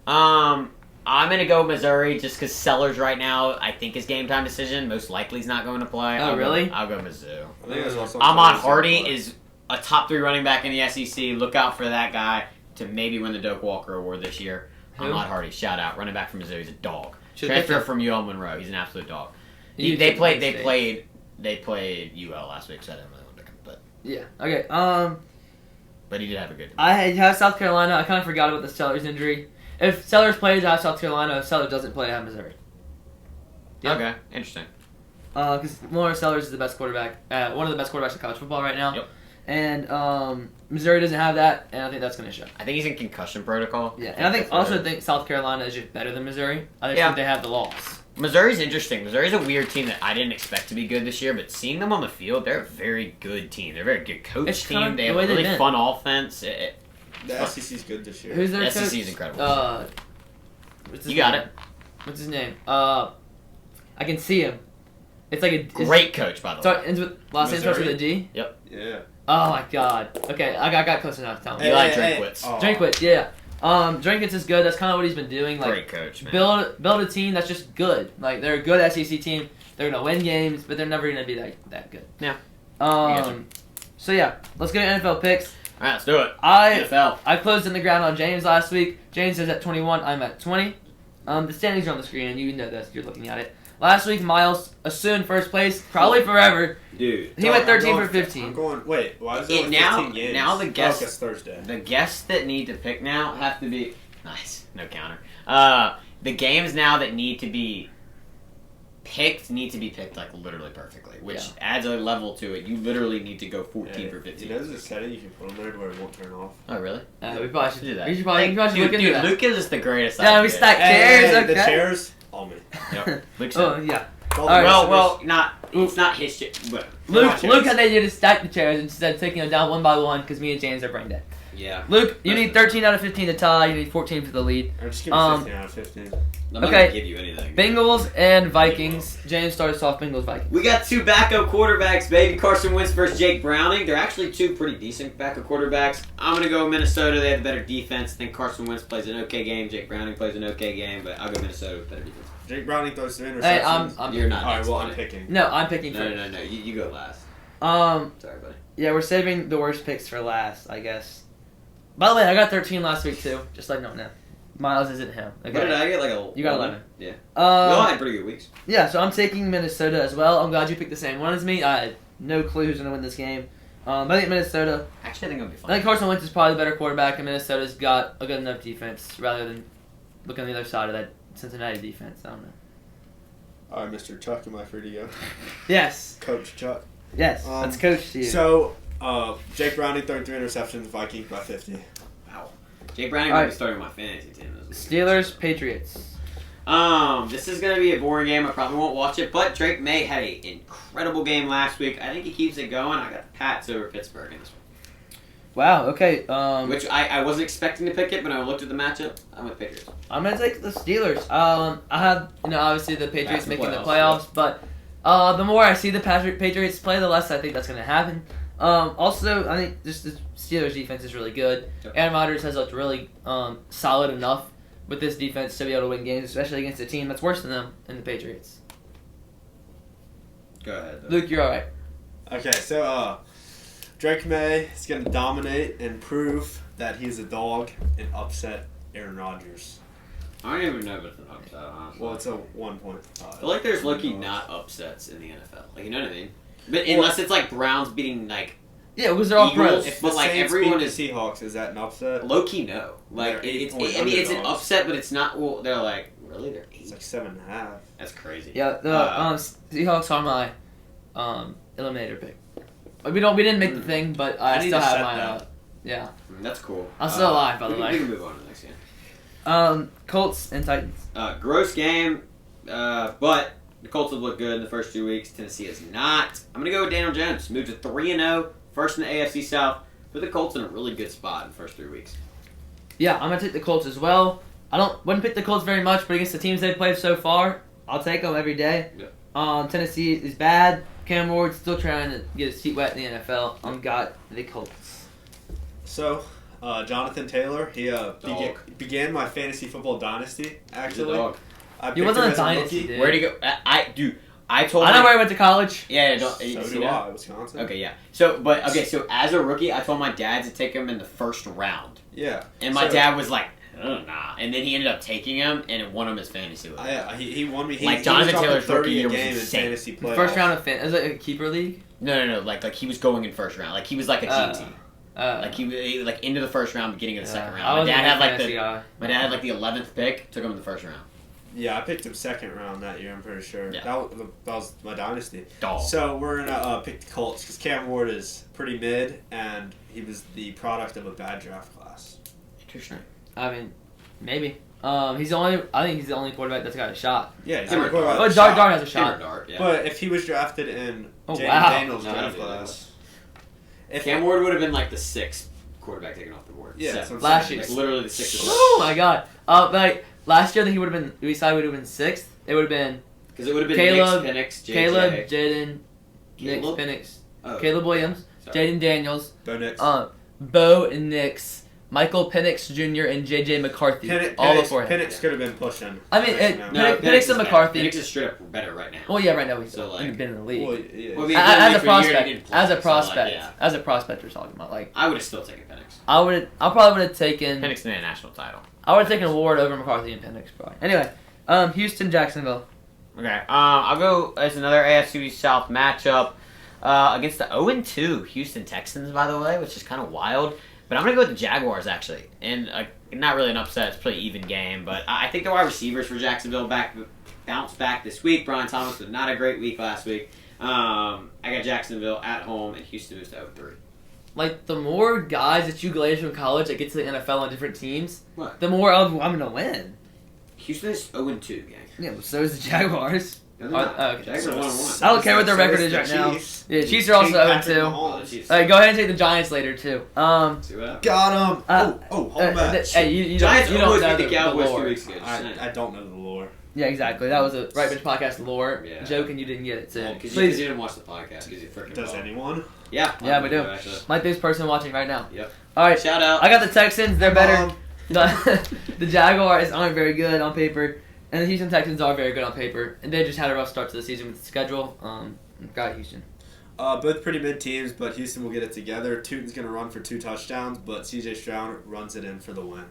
I'm going to go Missouri just because Sellers right now, I think, is game time decision. Most likely he's not going to play. Really? I'll go Mizzou. I think that's also Ahmad Hardy is a top 3 running back in the SEC. Look out for that guy to maybe win the Doak Walker Award this year. Who? Ahmad Hardy, shout out. Running back from Mizzou. He's a dog. Should've Transfer from UL Monroe. He's an absolute dog. They played UL last week, so I didn't really want to pick him. But yeah. Okay. But he did have a good. I have South Carolina. I kind of forgot about the Sellers injury. If Sellers plays, I have South Carolina. If Sellers doesn't play, I have Missouri. Yep. Okay, interesting. Because Lawrence Sellers is the best quarterback, one of the best quarterbacks in college football right now. Yep. And Missouri doesn't have that, and I think that's going to show. I think he's in concussion protocol. Yeah, and I think South Carolina is just better than Missouri. I just think they have the loss. Missouri's interesting. Missouri's a weird team that I didn't expect to be good this year, but seeing them on the field, they're a very good team. They're a very good coach team. They have a really fun offense. The SEC's good this year. Who's their the coach? SEC's incredible. You got it. What's his name? I can see him. It's like a great coach, by the way. Ends with last name starts with a D. Yep. Yeah. Oh my God. Okay, I got close enough. Tell me. Drinkwitz. Drinkwitz, yeah. Drinkwitz is good. That's kind of what he's been doing. Like, great coach, man. Build a team that's just good. Like, they're a good SEC team. They're gonna win games, but they're never gonna be that good. Yeah. So yeah, let's get NFL picks. All right, let's do it. NFL. I closed in the ground on James last week. James is at 21. I'm at 20. The standings are on the screen, and you know this. You're looking at it. Last week, Miles assumed first place, probably forever. Dude. He went 13 for 15. Wait, why is it now, 15 games? Now the guests... it's Thursday. The guests that need to pick now have to be... Nice. No counter. The games now that need to be picked like literally perfectly, which adds a level to it. You literally need to go 14 for 15. You know there's a setting you can put on there to where it won't turn off? Oh, really? We probably should do that. We should probably look into that. Luke gives us the greatest idea. We stack chairs, okay. The chairs, all me. Yep. Yeah. Well, it's not his chair. Luke had the idea to stack the chairs instead of taking them down one by one because me and James are brain dead. Yeah. Luke, you need 13 out of 15 to tie. You need 14 for the lead. Or just give me 15 out of 15. I'm not going to give you anything. Bengals and Vikings. James starts off Bengals Vikings. We got 2 backup quarterbacks, baby. Carson Wentz versus Jake Browning. They're actually 2 pretty decent backup quarterbacks. I'm going to go Minnesota. They have the better defense. I think Carson Wentz plays an okay game. Jake Browning plays an okay game, but I'll go Minnesota with better defense. Jake Browning throws some interceptions. Hey, you're not. Alright, well, I'm picking. No, I'm picking first. No. You go last. Sorry, buddy. Yeah, we're saving the worst picks for last, I guess. By the way, I got 13 last week too. Just like no one know. Miles isn't him. Okay. What did I get? You got 11. Yeah. We all had pretty good weeks. Yeah, so I'm taking Minnesota as well. I'm glad you picked the same one as me. I had no clue who's gonna win this game. But I think Minnesota. Actually, I think it'll be fun. I think Carson Wentz is probably the better quarterback, and Minnesota's got a good enough defense rather than looking on the other side of that Cincinnati defense. I don't know. All right, Mr. Chuck, am I free to go? Yes. Coach Chuck. Yes. Let's coach you. So, Jake Browning throwing 3 interceptions, Vikings by 50. Wow. Jake Browning might be starting my fantasy team. Steelers, Patriots. This is gonna be a boring game. I probably won't watch it, but Drake May had an incredible game last week. I think he keeps it going. I got the Pats over Pittsburgh in this one. Wow. Okay. Which I wasn't expecting to pick it, but when I looked at the matchup, I went Patriots. I'm gonna take the Steelers. I have obviously the Patriots That's the making the playoffs, playoffs, but the more I see the Patriots play, the less I think that's gonna happen. Also, I think just the Steelers defense is really good. Yep. Aaron Rodgers has looked really solid enough with this defense to be able to win games, especially against a team that's worse than them in the Patriots. Go ahead. Though. Luke, you're all right. Okay, so Drake May is going to dominate and prove that he's a dog and upset Aaron Rodgers. I don't even know if it's an upset, honestly. Well, it's a 1 I feel like there's low-key not upsets in the NFL. Like, you know what I mean? But unless it's like Browns beating like Yeah, because they're all Eagles, pros. If but the like Saints everyone beat is the Seahawks, is that an upset? low-key no. Like They're it's 8-point I mean it's an underdogs. upset, but it's not. Well, they're like really they're It's 8. like 7.5. That's crazy. Yeah, the Seahawks are my eliminator pick. Like, we didn't make the thing, but I need still to have set mine that. up. Yeah. That's cool. I'm still alive, by the we way. can move on to the next game. Colts and Titans. Gross game, but the Colts have looked good in the first 2 weeks. Tennessee is not. I'm gonna go with Daniel Jones. Moved to 3-0, first in the AFC South. Put the Colts in a really good spot in the first 3 weeks. Yeah, I'm gonna take the Colts as well. Wouldn't pick the Colts very much, but against the teams they've played so far, I'll take them every day. Yeah. Tennessee is bad. Cam Ward's still trying to get his feet wet in the NFL. Got the Colts. So, Jonathan Taylor, he began my fantasy football dynasty, actually. Dog. I He picked wasn't him a as dynasty, rookie. dude. Where'd he go? I told I know my- where he went to college. Yeah, So you see do that? I, Wisconsin. Okay, yeah. So as a rookie, I told my dad to take him in the first round. Yeah. And my So- dad was like, nah. And then he ended up taking him, and it won him his fantasy league. He won me. Like, He Jonathan was dropping Taylor's 30 rookie year a was game in insane. fantasy playoffs. First round of is it a keeper league? No. Like he was going in first round. Like he was like a GT. Like he like into the first round, beginning of the second round. My dad had like the 11th pick. Took him in the first round. Yeah, I picked him second round that year. I'm pretty sure. Yeah. That was my dynasty. Dog. So we're gonna pick the Colts because Cam Ward is pretty mid, and he was the product of a bad draft class. Interesting. I mean, maybe. I think he's the only quarterback that's got a shot. Yeah, he's Him a or quarterback. But with a shot. Dart has a shot. Dart, yeah. But if he was drafted in Oh, Jaden wow. Daniels' No, draft no, no, no. class, if Cam Ward would have been like the 6th quarterback taken off the board. Yeah, Seventh. so I'm Last saying, year. Like literally the 6th. Oh my god. Like last year, that he would have been. We decided would have been 6th. It would have been Because it would have been Caleb- Nix, Penix, JJ. Caleb, Jaden, Nix, Caleb? Penix, Oh. Caleb Williams, Sorry. Jaden Daniels, Bo Nix. Bo and Nix, Michael Penix Jr. and JJ McCarthy. all before him. Penix could have been pushing. I mean, No, Penix is and better. McCarthy. Penix is straight up better right now. Well, yeah, right now he's So, like- been in the league. Well, yeah. Well, I mean, As a for year, he prospect, didn't play, as a so, like, prospect, yeah. as a prospect, we're talking about. Like, I would have still taken Penix. I probably would have taken. Penix in a national title. I would have taken Ward over McCarthy and Penix, probably. Anyway, Houston, Jacksonville. Okay, I'll go as another AFC South matchup against the 0-2 Houston Texans, by the way, which is kind of wild. But I'm going to go with the Jaguars, actually. And not really an upset. It's a pretty even game. But I think the wide receivers for Jacksonville bounced back this week. Brian Thomas was not a great week last week. I got Jacksonville at home, and Houston moves to 0-3. Like, the more guys that you glaze from college that get to the NFL on different teams, What? the more I'm going to win. Houston is 0-2, gang. Yeah, well, so is the Jaguars. No, they're not. Okay. Jags are 1-1. I don't care what their record is right now. Yeah, Chiefs are also 0-2. Oh, the Chiefs. Go ahead and take the Giants later, too. See what happens. Got him. Uh, home match. Hey, you Giants don't almost know beat the Cowboys 2 lore. weeks ago. Just saying. I don't know the lore. Yeah, exactly. That was a Right Bench Podcast lore Yeah. joke, and you didn't get it. So Because you please, didn't watch the podcast. Because you freaking Does anyone? Yeah. Yeah, we do. Actually. like this person watching right now. Yep. All right, Shout out. I got the Texans. They're better. Mom. The Jaguars aren't very good on paper, and the Houston Texans are very good on paper, and they just had a rough start to the season with the schedule. Got Houston. Both pretty mid teams, but Houston will get it together. Tootin's going to run for 2 touchdowns, but CJ Stroud runs it in for the win.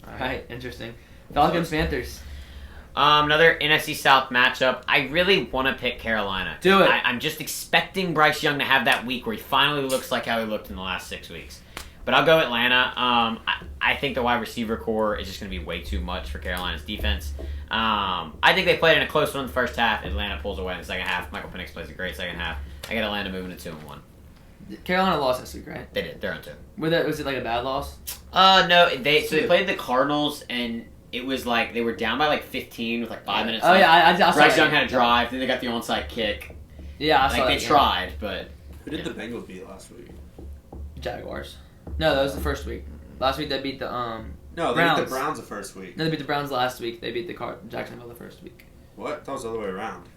All right, interesting. Falcons, Panthers. another NFC South matchup. I really want to pick Carolina. Do it. I'm just expecting Bryce Young to have that week where he finally looks like how he looked in the last 6 weeks. But I'll go Atlanta. I think the wide receiver core is just going to be way too much for Carolina's defense. I think they played in a close one in the first half. Atlanta pulls away in the second half. Michael Penix plays a great second half. I got Atlanta moving to 2-1. Carolina lost this week, right? They did. They're on 2. Was it like a bad loss? No. They played the Cardinals, and it was like they were down by like 15 with like 5 minutes Oh left. yeah, I saw Bryce that. Young had a drive. Then they got the onside kick. Yeah, I saw Like that. they tried, but Who did the Bengals beat last week? Jaguars. No, that was the first week. Last week they beat the No, they beat Browns. the Browns the first week. No, they beat the Browns last week. They beat the Jacksonville the first week. What? That was the other way around.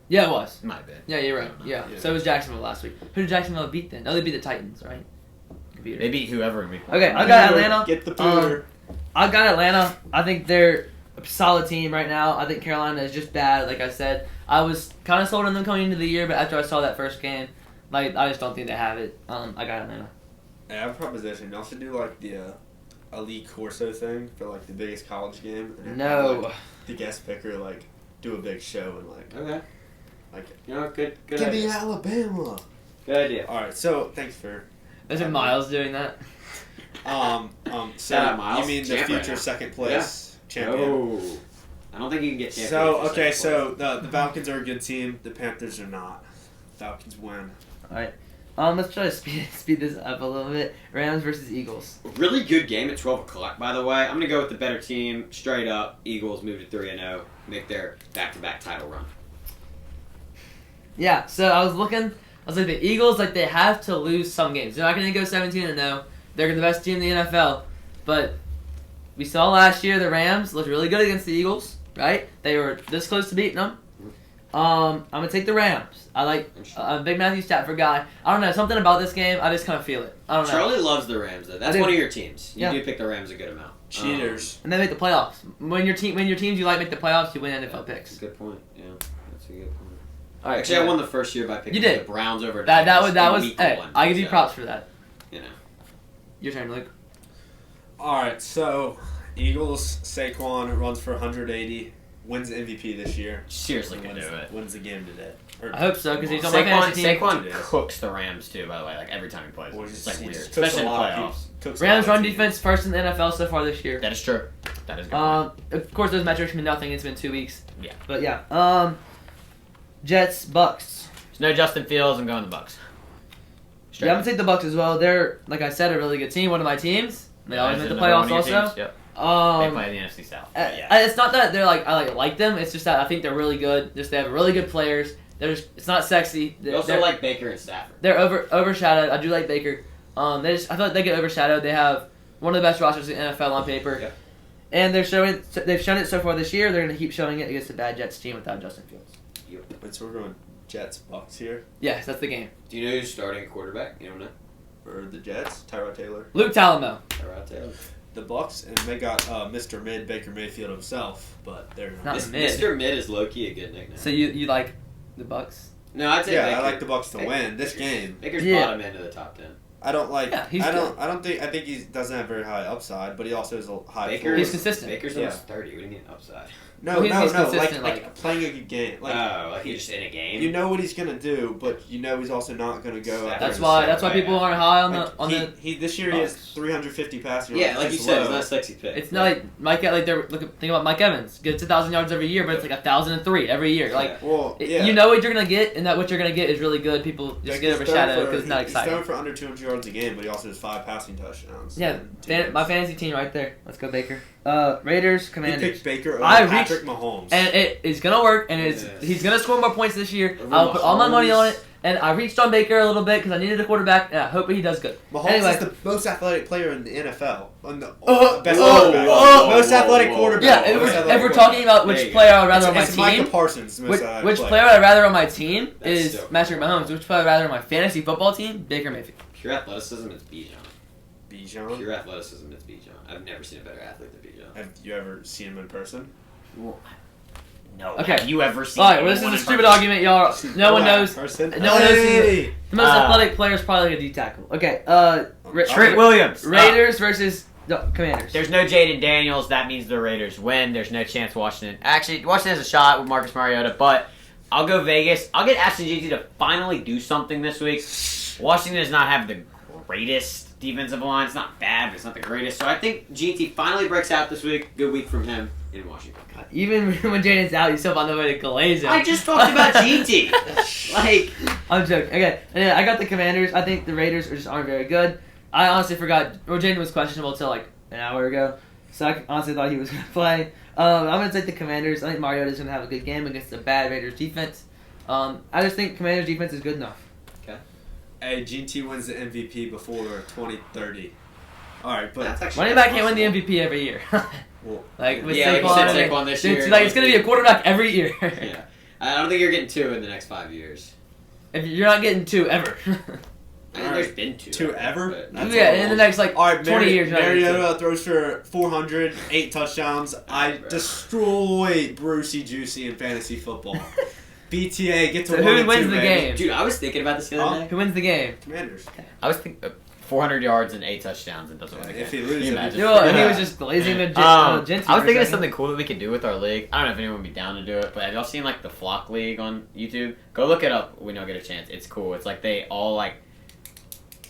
Yeah, it was. it might have been. Yeah, you're right. Yeah. So it was Jacksonville last week. Who did Jacksonville beat then? No, they beat the Titans, right? Computer. They beat whoever. Okay, I got Atlanta. Get the pooter. I got Atlanta. I think they're a solid team right now. I think Carolina is just bad. Like I said, I was kind of sold on them coming into the year, but after I saw that first game, like I just don't think they have it. I got Atlanta. I have a proposition. Y'all should do like the Elite Corso thing for like the biggest college game. And have, No. like, the guest picker like do a big show and like Okay. like You know, good give me idea. Alabama. Good idea. All right, so thanks for Isn't Miles doing that? so Shout out, Miles. you mean the Champ right future now. second place champion? No. I don't think you can get champion. So for okay, second so the Falcons are a good team. The Panthers are not. Falcons win. All right. Let's try to speed this up a little bit. Rams versus Eagles. place. Really good game at 12 o'clock, by the way. I'm going to go with the better team. Straight up, Eagles move to 3-0. Make their back-to-back title run. Yeah. So I was like the Eagles, like they have to lose some games. They're not going to go 17-0. They're the best team in the NFL, but we saw last year the Rams looked really good against the Eagles. Right? They were this close to beating them. I'm gonna take the Rams. I like Big Matthew Stafford guy. I don't know, something about this game. I just kind of feel it. I don't know. Charlie loves the Rams, though. That's I do. one of your teams. You Yeah. do pick the Rams a good amount. Cheaters. And they make the playoffs. When your teams you like make the playoffs, you win NFL That's picks. a good point. Yeah, that's a good point. All right. Actually, I won the first year by picking You did. the Browns over That Niners was. in week Hey, 1, I give you so, props for that. You know. Your turn, Luke. All right, so Eagles Saquon runs for 180, wins the MVP this year. Seriously could wins, do it. wins the game today. I hope so because he's on my fantasy team. Saquon It is. cooks the Rams too. By the way, like every time he plays, Well, it's like he weird, just cooks especially in the a lot of playoffs. people. Cooks a Rams lot run of teams. defense first in the NFL so far this year. That is true. That is good. Of course, those metrics mean nothing. It's been 2 weeks. Yeah. But yeah. Jets Bucks. There's no Justin Fields. I'm going the Bucks. Straight Yeah, I'm up. gonna take the Bucks as well. They're like I said, a really good team. One of my teams. They always make the Another one playoffs of your also. teams. Yep. They Um, play in the NFC South. It's not that they're like I like them. It's just that I think they're really good. Just they have really good players. It's not sexy. You also like Baker and Stafford. They're overshadowed. I do like Baker. I feel like they get overshadowed. They have one of the best rosters in the NFL on paper, Yeah. and they've shown it so far this year. They're going to keep showing it against a bad Jets team without Justin Fields. Wait, so we're going Jets Bucks here Yes, that's the game. Do you know who's starting quarterback? You don't know? for the Jets. Tyrod Taylor. Luke Talamo. Tyrod Taylor. The Bucks, and they got Mr. Mid Baker Mayfield himself, but they're not. Not mid. Mr. Mid is low-key a good nickname. So you like the Bucks? No, I'd say Yeah, Baker. I like the Bucks to Baker- win this game. Baker's Yeah. bottom end of the top 10. I don't like. Yeah, he's I think he doesn't have very high upside, but he also has a high. Baker floor. He's consistent. Baker's Yeah. almost 30. What do you mean upside? No, Well, he's no, consistent, like playing a good game. Like Like he's just in a game. you know what he's gonna do, but you know he's also not gonna go. out there That's and why. say, That's why like, people aren't high on like, the. he this year he has Bucks. 350 passing Yeah, yards. like you That's said, low. it's not a sexy pick. It's not like think about Mike Evans gets 1,000 yards every year, but it's like 1,003 every year. Like Well, yeah. you know what you're gonna get, and that what you're gonna get is really good. People just Like, get he's overshadowed throwing because it's not He's exciting. throwing for under 200 yards a game, but he also has 5 passing touchdowns. Yeah, in 2 games. my fantasy team right there. Let's go Baker. Raiders, He Commanders. picked Baker over I reached- Patrick Mahomes. And it is gonna work, and Yes. he's gonna score more points this year. Over I'll put all my money Mahomes. on it, and I reached on Baker a little bit because I needed a quarterback, and I hope he does good. Mahomes Anyway. is the most athletic player in the NFL. On the Oh, best whoa, quarterback. whoa, most whoa, athletic whoa. quarterback. Yeah, if Most we're, athletic if we're quarterback. talking about There which you go. player I'd rather on my It's Micah team, Parsons. the most athletic which player. player I'd rather on my team That's is still- Patrick Mahomes. Which player I'd rather on my fantasy football team, Baker Mayfield. Pure athleticism, it's Bijan. Bijan. Pure athleticism, it's Bijan. I've never seen a better athlete than Bijan. Have you ever seen him in person? No. Okay. Have you ever seen? All right, well, this is anyone a in stupid person? argument, y'all. No one knows. Person? No one knows Hey! The most athletic player is probably like a D tackle. Okay, Trent Williams. Raiders versus the Commanders. There's no Jaden Daniels. That means the Raiders win. There's no chance Washington. Actually, Washington has a shot with Marcus Mariota, but I'll go Vegas. I'll get Ashton Jeanty to finally do something this week. Washington does not have the greatest Defensive line's not bad, but it's not the greatest. So I think GT finally breaks out this week. Good week from him in Washington. God, even when Jaden's out, you still found the way to glaze him. I just talked about GT. Like, I'm joking. Okay, and yeah, I got the Commanders. I think the Raiders just aren't very good. I honestly forgot. Well, Jaden was questionable until like an hour ago, so I honestly thought he was going to play. I'm going to take the Commanders. I think Mariota's going to have a good game against the bad Raiders defense. I just think Commanders defense is good enough. Hey, GT wins the MVP before 2030. All right, but that's actually running back can't win the MVP every year. well, like with yeah, Saquon, like you said, Saquon this year. It's like it's going to be a quarterback every year. Yeah, I don't think you're getting 2 in the next 5 years. If you're not getting 2 ever. I think there's been 2. 2 ever? But- That's Yeah, in the next like all right, 20 years. Mariota throws for 400, 8 touchdowns. I bro. destroy Brucey Juicy in fantasy football. BTA, get to So 1 who and wins 2, the baby. game? Dude, I was thinking about this the other day. Who wins the game? Commanders. I was thinking 400 yards and 8 touchdowns and doesn't win a game. If he Can loses, you it'd imagine? be- No, and he Yeah. was just glazing the I was Genti thinking for of a something cool that we could do with our league. I don't know if anyone would be down to do it, but have y'all seen like the Flock League on YouTube? Go look it up when y'all get a chance. It's cool. It's like they all like.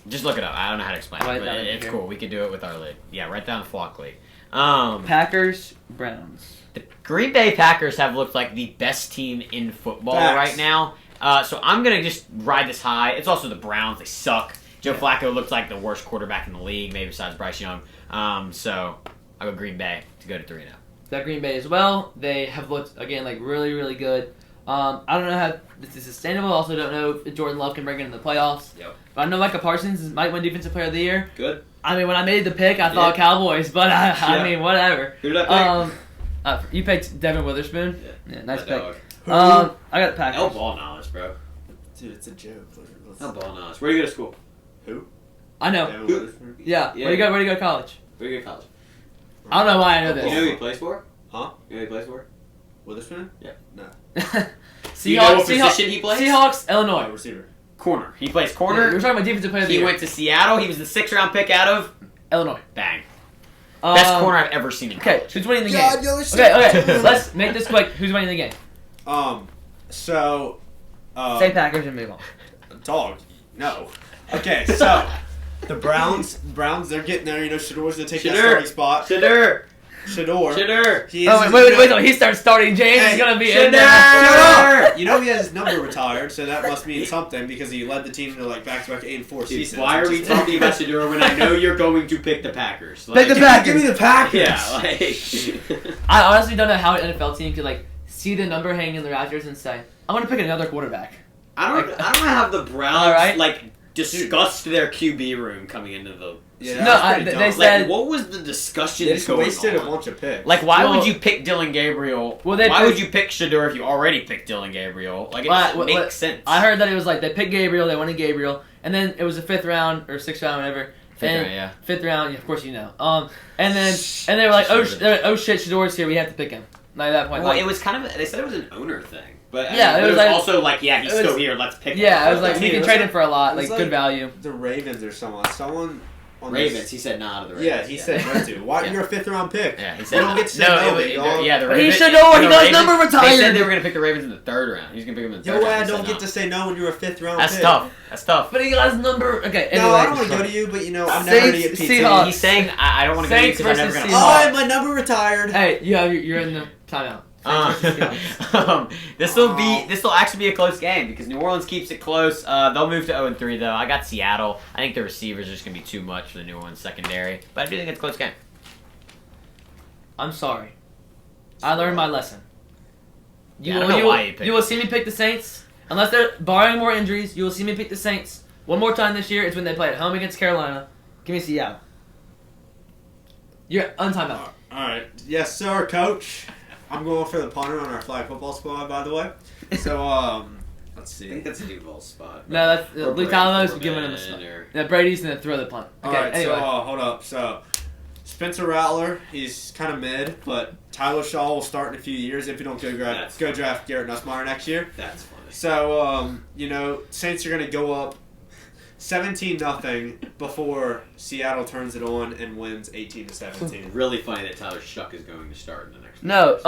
Just look it up. I don't know how to explain I'll it, write but that in it's here. cool. We could do it with our league. Yeah, write down Flock League. Packers, Browns. The Green Bay Packers have looked like the best team in football Facts. right now. So I'm going to just ride this high. It's also the Browns. They suck. Joe Flacco looks like the worst quarterback in the league, maybe besides Bryce Young. So I'll go Green Bay to go to 3-0. That Green Bay as well. They have looked again like really, really good. I don't know how this is sustainable. I also don't know if Jordan Love can bring it in the playoffs. Yep. But I know Micah Parsons might win Defensive Player of the Year. Good. I mean, when I made the pick, I thought Cowboys, but I Yeah. mean, whatever. Who did I pick? You picked Devin Witherspoon. Yeah, nice My pick. dog. I got the Packers. Hell ball knowledge, bro. Dude, it's a joke. Hell ball knowledge. Where do you go to school? Who? I know. Devin Who? Witherspoon? Yeah. Yeah. Where do you go to college? Where do you go to college? I don't know why I know You know who this. he plays for? Huh? You know who he plays for? Witherspoon? Yeah. No. Do you know what position he plays? Seahawks, Oh, Illinois. receiver. Corner. He plays We're corner. talking about Defensive Player of the He Year. went to Seattle. He was the 6th-round pick out of Illinois. Bang. Best corner I've ever seen in Okay, college. who's winning the God, game? yo, Okay, let's make this quick. Who's winning the game? So, Say Packers and move on. dog. No. Okay, so the Browns, they're getting there. You know, Shador's gonna take that Shador. starting spot. Shador. Shador. He Oh, is- wait. So he starts starting. James Hey, is gonna be Shador! in there. Shut up! You know he has his number retired, so that must mean something because he led the team to like back-to-back 8-4 Dude, seasons. why are which we is- talking about Shador when I know you're going to pick the Packers? Pick the Packers. Give me the Packers. Yeah, like. I honestly don't know how an NFL team could like see the number hanging in the rafters and say, "I want to pick another quarterback." I don't have the Browns All right. like discussed their QB room coming into the. Yeah, No, that's pretty they dumb. said- Like, what was the discussion They just going wasted a on? bunch of picks. Like, why Well- would you pick Dylan Gabriel? Well, they why picked- would you pick Shador if you already picked Dylan Gabriel? Like, it Well, makes well, sense. I heard that it was like they picked Gabriel, they wanted Gabriel, and then it was a 5th round or 6th round, whatever. Fifth and, round, yeah. 5th round, yeah, of course you know. And they were like, oh shit, Shador's here, we have to pick him. Like at that point, Well, like, it was kind of. They said it was an owner thing, but Yeah, but it was like- also like, yeah, he's it was- still here. Let's pick. yeah, him. it was like we Yeah, can it trade was him for a lot, it like was good like- value. the Ravens or someone on Ravens. This, He said nah to the Ravens. yeah, he said no to. Why? Yeah. You're a 5th-round pick. Yeah, he You said don't get to say no. no, it big was- dog. yeah, the But he Ravens, should know, he the got his Ravens- number They said retired. they were going to pick the Ravens in the 3rd round. He's going to pick them in the 3rd Yo, round. I He don't said get no. to say no when you're a 5th-round That's pick. tough. That's tough. But he got his number. Okay, anyway. No, I don't want to go to you, but you know, I'm never going to get Saints, PT. Seahawks. He's saying I don't want to go Saints because I'm never versus going to. Oh, I have my number retired. Hey, you're in the timeout. This will actually be a close game because New Orleans keeps it close. They'll move to 0-3 though. I got Seattle. I think the receivers are just gonna be too much for the New Orleans secondary, but I do think it's a close game. I'm sorry. I learned my lesson. Yeah, I don't know why you picked you will see me pick the Saints. Unless they're barring more injuries, you will see me pick the Saints. One more time this year. It's when they play at home against Carolina. Give me Seattle. You're untimeout. All right. Yes, sir, coach. I'm going for the punter on our flag football squad, by the way. So, let's I see. think that's a Duval spot. No, that's Or Luke Brady Talos Foreman giving him a spot. or- Yeah, Brady's gonna throw the punt. Okay, All right, anyway. so hold up. So, Spencer Rattler, he's kind of mid, but Tyler Shaw will start in a few years if you don't That's go fine. draft Garrett Nussmeier next year. That's funny. So, Saints are going to go up 17-0 before Seattle turns it on and wins 18-17. Really funny that Tyler Shuck is going to start in the next. No,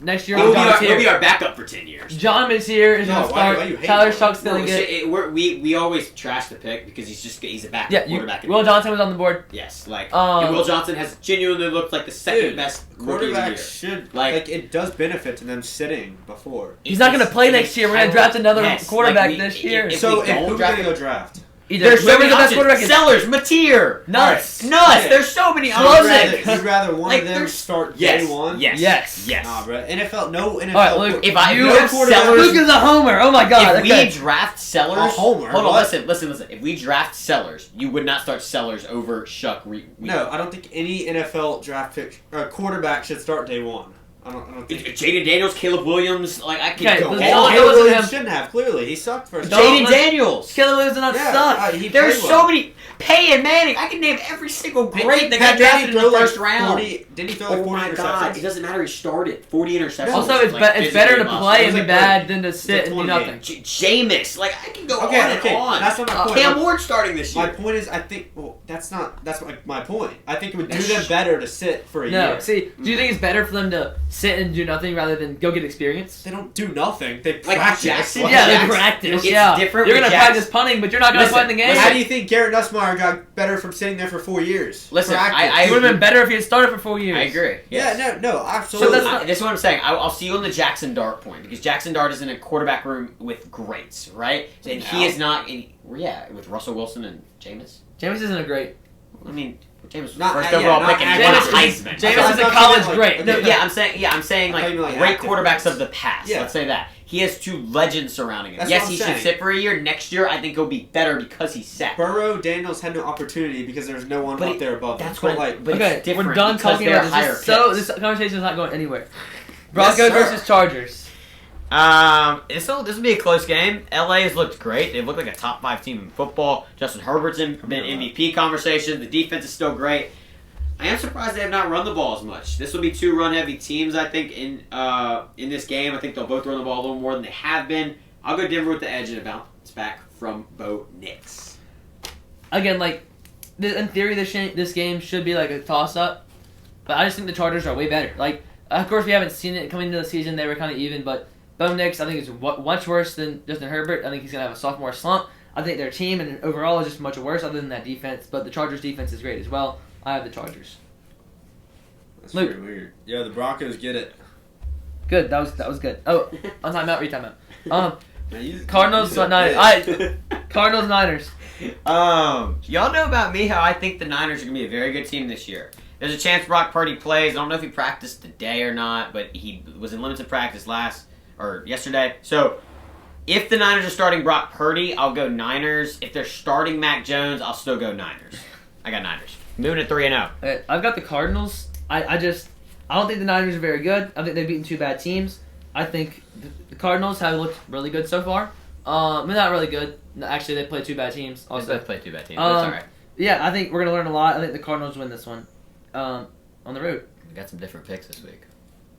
next year He'll John's be here. our backup for 10 years. John is here. Is No, gonna why start. you hate Tyler him? Shuck's No, gonna get. we always trash the pick because he's a backup Yeah, quarterback. in Will the Johnson was on the board. Yes, like Um, Will Johnson has genuinely looked like the second Dude, best rookie of the year. Quarterbacks should Like- it does benefit to them sitting before. He's not gonna play next year. We're gonna draft another quarterback this year. So we if don't who are draft gonna go draft? Either There's so whoever many the best options. quarterback is. Sellers, Mateer, Nuts. nuts. Yeah. There's so many You'd options. rather one Like, of them there's- start Yes, day one? yes, Yes. yes. Nah, bro. NFL, no NFL. All right, Luke. If I- you no have quarterback- Sellers. Luke is a homer. Oh my god. If okay. we draft Sellers, A homer? hold on, What? listen. If we draft Sellers, you would not start Sellers over Shuck. No, I don't think any NFL draft pick quarterback should start day one. I don't think. Jaden Daniels, Caleb Williams, like I Okay, can go let's on. not- Caleb listen to Williams him. shouldn't have. Clearly, he sucked first. Don't Jaden let- Daniels. Killer Williams did not suck. he There's played so well. many. Peyton Manning. I can name every single great that got Peyton drafted in Manning the threw first like round. 40, didn't he throw like Oh 40 my interceptions? god! It doesn't matter. He started 40 interceptions. Also, it's Like, it's better to physically play and be like bad than to sit like and do 20 nothing. Jameis, like I can go Okay, on and okay, on. that's not my point. Cam Ward starting this My year. point is, I think. Well, that's my point. I think it would do them better to sit for a No, year. see, do you think it's better for them to sit and do nothing rather than go get experience? They don't do nothing. They Like practice. Jackson? What? Yeah, they Jackson- practice. it's Yeah, different you're with gonna Jackson. practice punting, but you're not gonna Listen, play in the game. How do you think Garrett Nussmeier got better from sitting there for 4 years? Listen, Practice. I It would have been better if he had started for 4 years. I agree. Yeah, Yes. no, absolutely. that's This is what I'm saying. I'll see you on the Jackson Dart point because Jackson Dart is in a quarterback room with greats, right? And he is not. With Russell Wilson and Jameis. James isn't a great. I mean, Jameis was the Not- first yeah, overall not pick and won a actually. Heisman. Jameis thought- is I a thought college you meant, great. like, No, I'm saying I like thought you meant, like, great active quarterbacks players. of the past. Yeah. Let's say that. He has two legends surrounding him. That's Yes, what I'm he saying. should sit for a year. Next year, I think he'll be better because he's set. Burrow, Daniels had no opportunity because there's no one But up there above them. That's But, what. like, But Okay, it's different we're done because talking they're about higher this. So picks. this conversation is not going anywhere. Broncos sir. versus Chargers. This will be a close game. LA has looked great. They've looked like a top 5 team in football. Justin Herbert's been MVP conversation. The defense is still great. I am surprised they have not run the ball as much. This will be 2 run-heavy teams, I think, in this game. I think they'll both run the ball a little more than they have been. I'll go Denver with the edge and a bounce back from Bo Nix. Again, like in theory, this game should be like a toss-up, but I just think the Chargers are way better. Like, of course, we haven't seen it coming into the season; they were kind of even. But Bo Nix, I think, is much worse than Justin Herbert. I think he's gonna have a sophomore slump. I think their team and overall is just much worse, other than that defense. But the Chargers' defense is great as well. I have the Chargers. That's Luke. very weird. Yeah, the Broncos get it. Good. That was good. Oh, on timeout, re-timeout. Man, you- Cardinals, you said Niners. it. Cardinals, Niners. Y'all know about me how I think the Niners are going to be a very good team this year. There's a chance Brock Purdy plays. I don't know if he practiced today or not, but he was in limited practice yesterday. So if the Niners are starting Brock Purdy, I'll go Niners. If they're starting Mac Jones, I'll still go Niners. I got Niners. Moving to 3-0. I've got the Cardinals. I don't think the Niners are very good. I think they've beaten 2 bad teams. I think the Cardinals have looked really good so far. Not really good. Actually, they played 2 bad teams. Also, Also, both played 2 bad teams, but it's all right. yeah, I think we're gonna learn a lot. I think the Cardinals win this one. On the road. We got some different picks this week.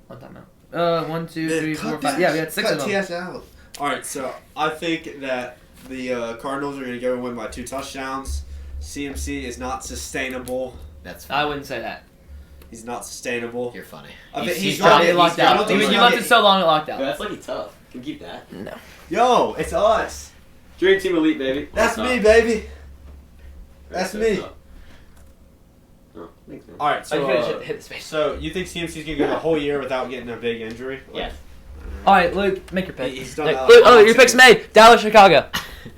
One time out. 1, 2, 3, 4, 5. Yeah, we had 6 of them. TS out. All right, so I think that the Cardinals are going to go and win by 2 touchdowns. CMC is not sustainable. That's I fine. wouldn't say that. He's not sustainable. You're funny. I think He's gonna probably get- locked I don't out. think You he's left gonna it so long, it locked out. That's lucky tough. Can keep that. No. Yo, it's us. Dream Team Elite, baby. That's me, baby. That's me. Oh, thanks, man. All right, So so hit the space. so you think CMC's going to go the whole year without getting a big injury? Yes. All right, Luke, make your pick. He's done Luke, that. oh, your pick's made. Dallas, Chicago.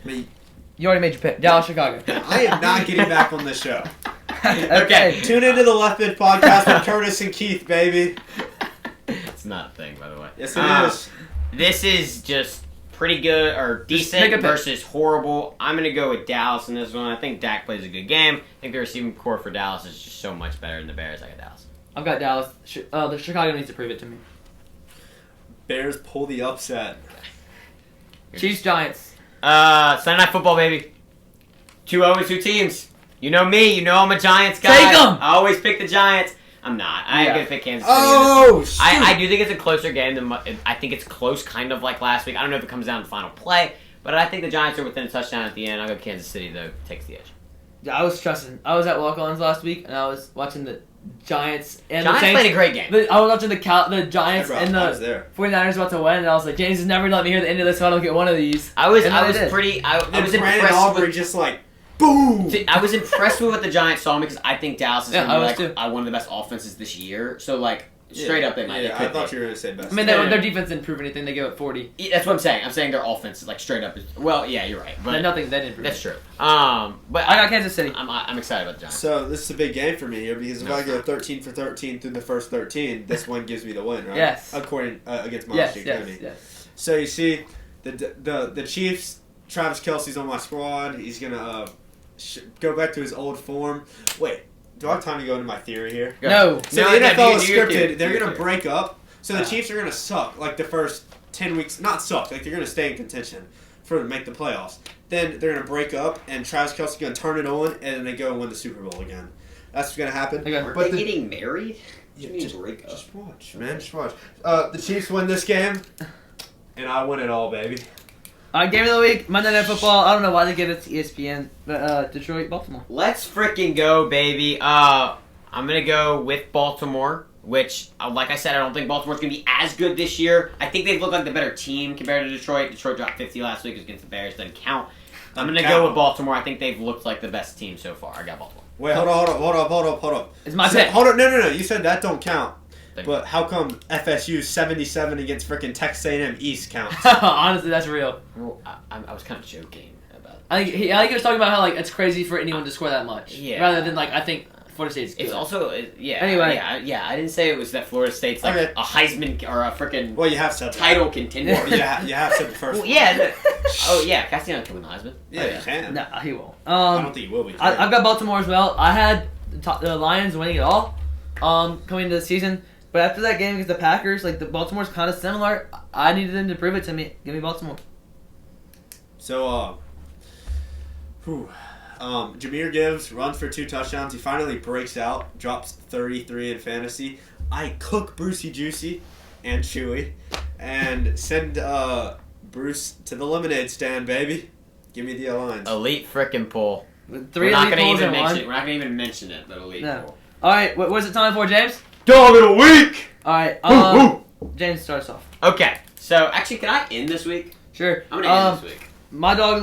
Me. You already made your pick. Dallas, Chicago. I am not getting back on this show. Okay. Tune into the Left Mid Podcast with Curtis and Keith, baby. It's not a thing, by the way. Yes, it is. This is just pretty good or Just pick a decent pick. versus horrible. I'm going to go with Dallas in this one. I think Dak plays a good game. I think the receiving core for Dallas is just so much better than the Bears. I got Dallas. I've got Dallas. The Chicago needs to prove it to me. Bears pull the upset. Chiefs, Giants. Sunday Night Football, baby. 2-0 2 teams. You know me. You know I'm a Giants guy. Take 'em! I always pick the Giants. I'm not. I'm Yeah. going to pick Kansas City. Oh, shoot. I do think it's a closer game than I think it's close, kind of like last week. I don't know if it comes down to final play, but I think the Giants are within a touchdown at the end. I'll go Kansas City though. Takes the edge. Yeah, I was stressing. I was at walk-ons last week, and I was watching the Giants and Giants the Saints. played a great game. I was watching the Giants and I was the there. 49ers about to win, and I was like, James has never let me hear the end of this, so I don't get one of these. I was And then they did. pretty. I And was Brandon impressed. Aubrey just like, boom. See, I was impressed with what the Giants saw because I think Dallas is Yeah, gonna I be was like one of the best offenses this year. So like straight up, they might. Yeah, they I could thought be. you were gonna say best. I mean, Yeah. their defense didn't prove anything. They gave up 40. Yeah, that's what I'm saying. I'm saying their offense is like straight up. Well, yeah, you're right. But Nothing. They didn't prove. that's it. true. But I got Kansas City. I'm excited about the Giants. So this is a big game for me here because if No, I it's go not. 13 for 13 through the first 13, this one gives me the win, right? Yes. According against Miles Yes, Street yes, Cody. yes. So you see, the Chiefs. Travis Kelce's on my squad. He's gonna go back to his old form. Wait, do I have time to go into my theory here? No. So No, the no, NFL is do your scripted. theory. They're Do your gonna theory. break up. So the Chiefs are gonna suck like the first 10 weeks. Not suck. Like they're gonna stay in contention to make the playoffs. Then they're gonna break up, and Travis Kelce's gonna turn it on, and then they go and win the Super Bowl again. That's what's gonna happen. Okay. Aren't But they the- getting married? Yeah, What do you mean break up? Just watch, man. Just watch. The Chiefs win this game, and I win it all, baby. Game of the week, Monday Night Football. I don't know why they give it to ESPN, but Detroit, Baltimore. Let's freaking go, baby. I'm gonna go with Baltimore. Which, like I said, I don't think Baltimore's going to be as good this year. I think they look like the better team compared to Detroit. Detroit dropped 50 last week against the Bears. Doesn't count. I'm going to go with Baltimore. I think they've looked like the best team so far. I got Baltimore. Wait, hold on. It's my So- pick. Hold on, no. You said that don't count. Thank But how come FSU 77 against frickin' Texas A&M East counts? Honestly, that's real. Well, I was kind of joking about it. I think he was talking about how like it's crazy for anyone to score that much. Yeah. Rather than like I think Florida State's good. It's also, Anyway. Yeah, I didn't say it was that Florida State's like Okay. a Heisman or a freaking Well, you have said that. title contender. Well, you have said the first Well, one. yeah. Oh, yeah. Castellano can win the Heisman. Yeah, Oh, you can. No, he won't. I don't think you will be. I've got Baltimore as well. I had the Lions winning it all coming into the season. But after that game against the Packers, like the Baltimore's kind of similar. I needed them to prove it to me. Give me Baltimore. So, Jameer Gibbs runs for 2 touchdowns. He finally breaks out, drops 33 in fantasy. I cook Brucey Juicy and Chewy and send Bruce to the lemonade stand, baby. Give me the Alliance. Elite frickin' pull. Three We're not elite gonna goals even in mention one. it. We're not gonna even mention it, but elite No. pull. All right, what is it time for, James? Dog of the week. All right, Woo, James starts off. Okay, so actually, can I end this week? Sure. I'm gonna end this week. My dog.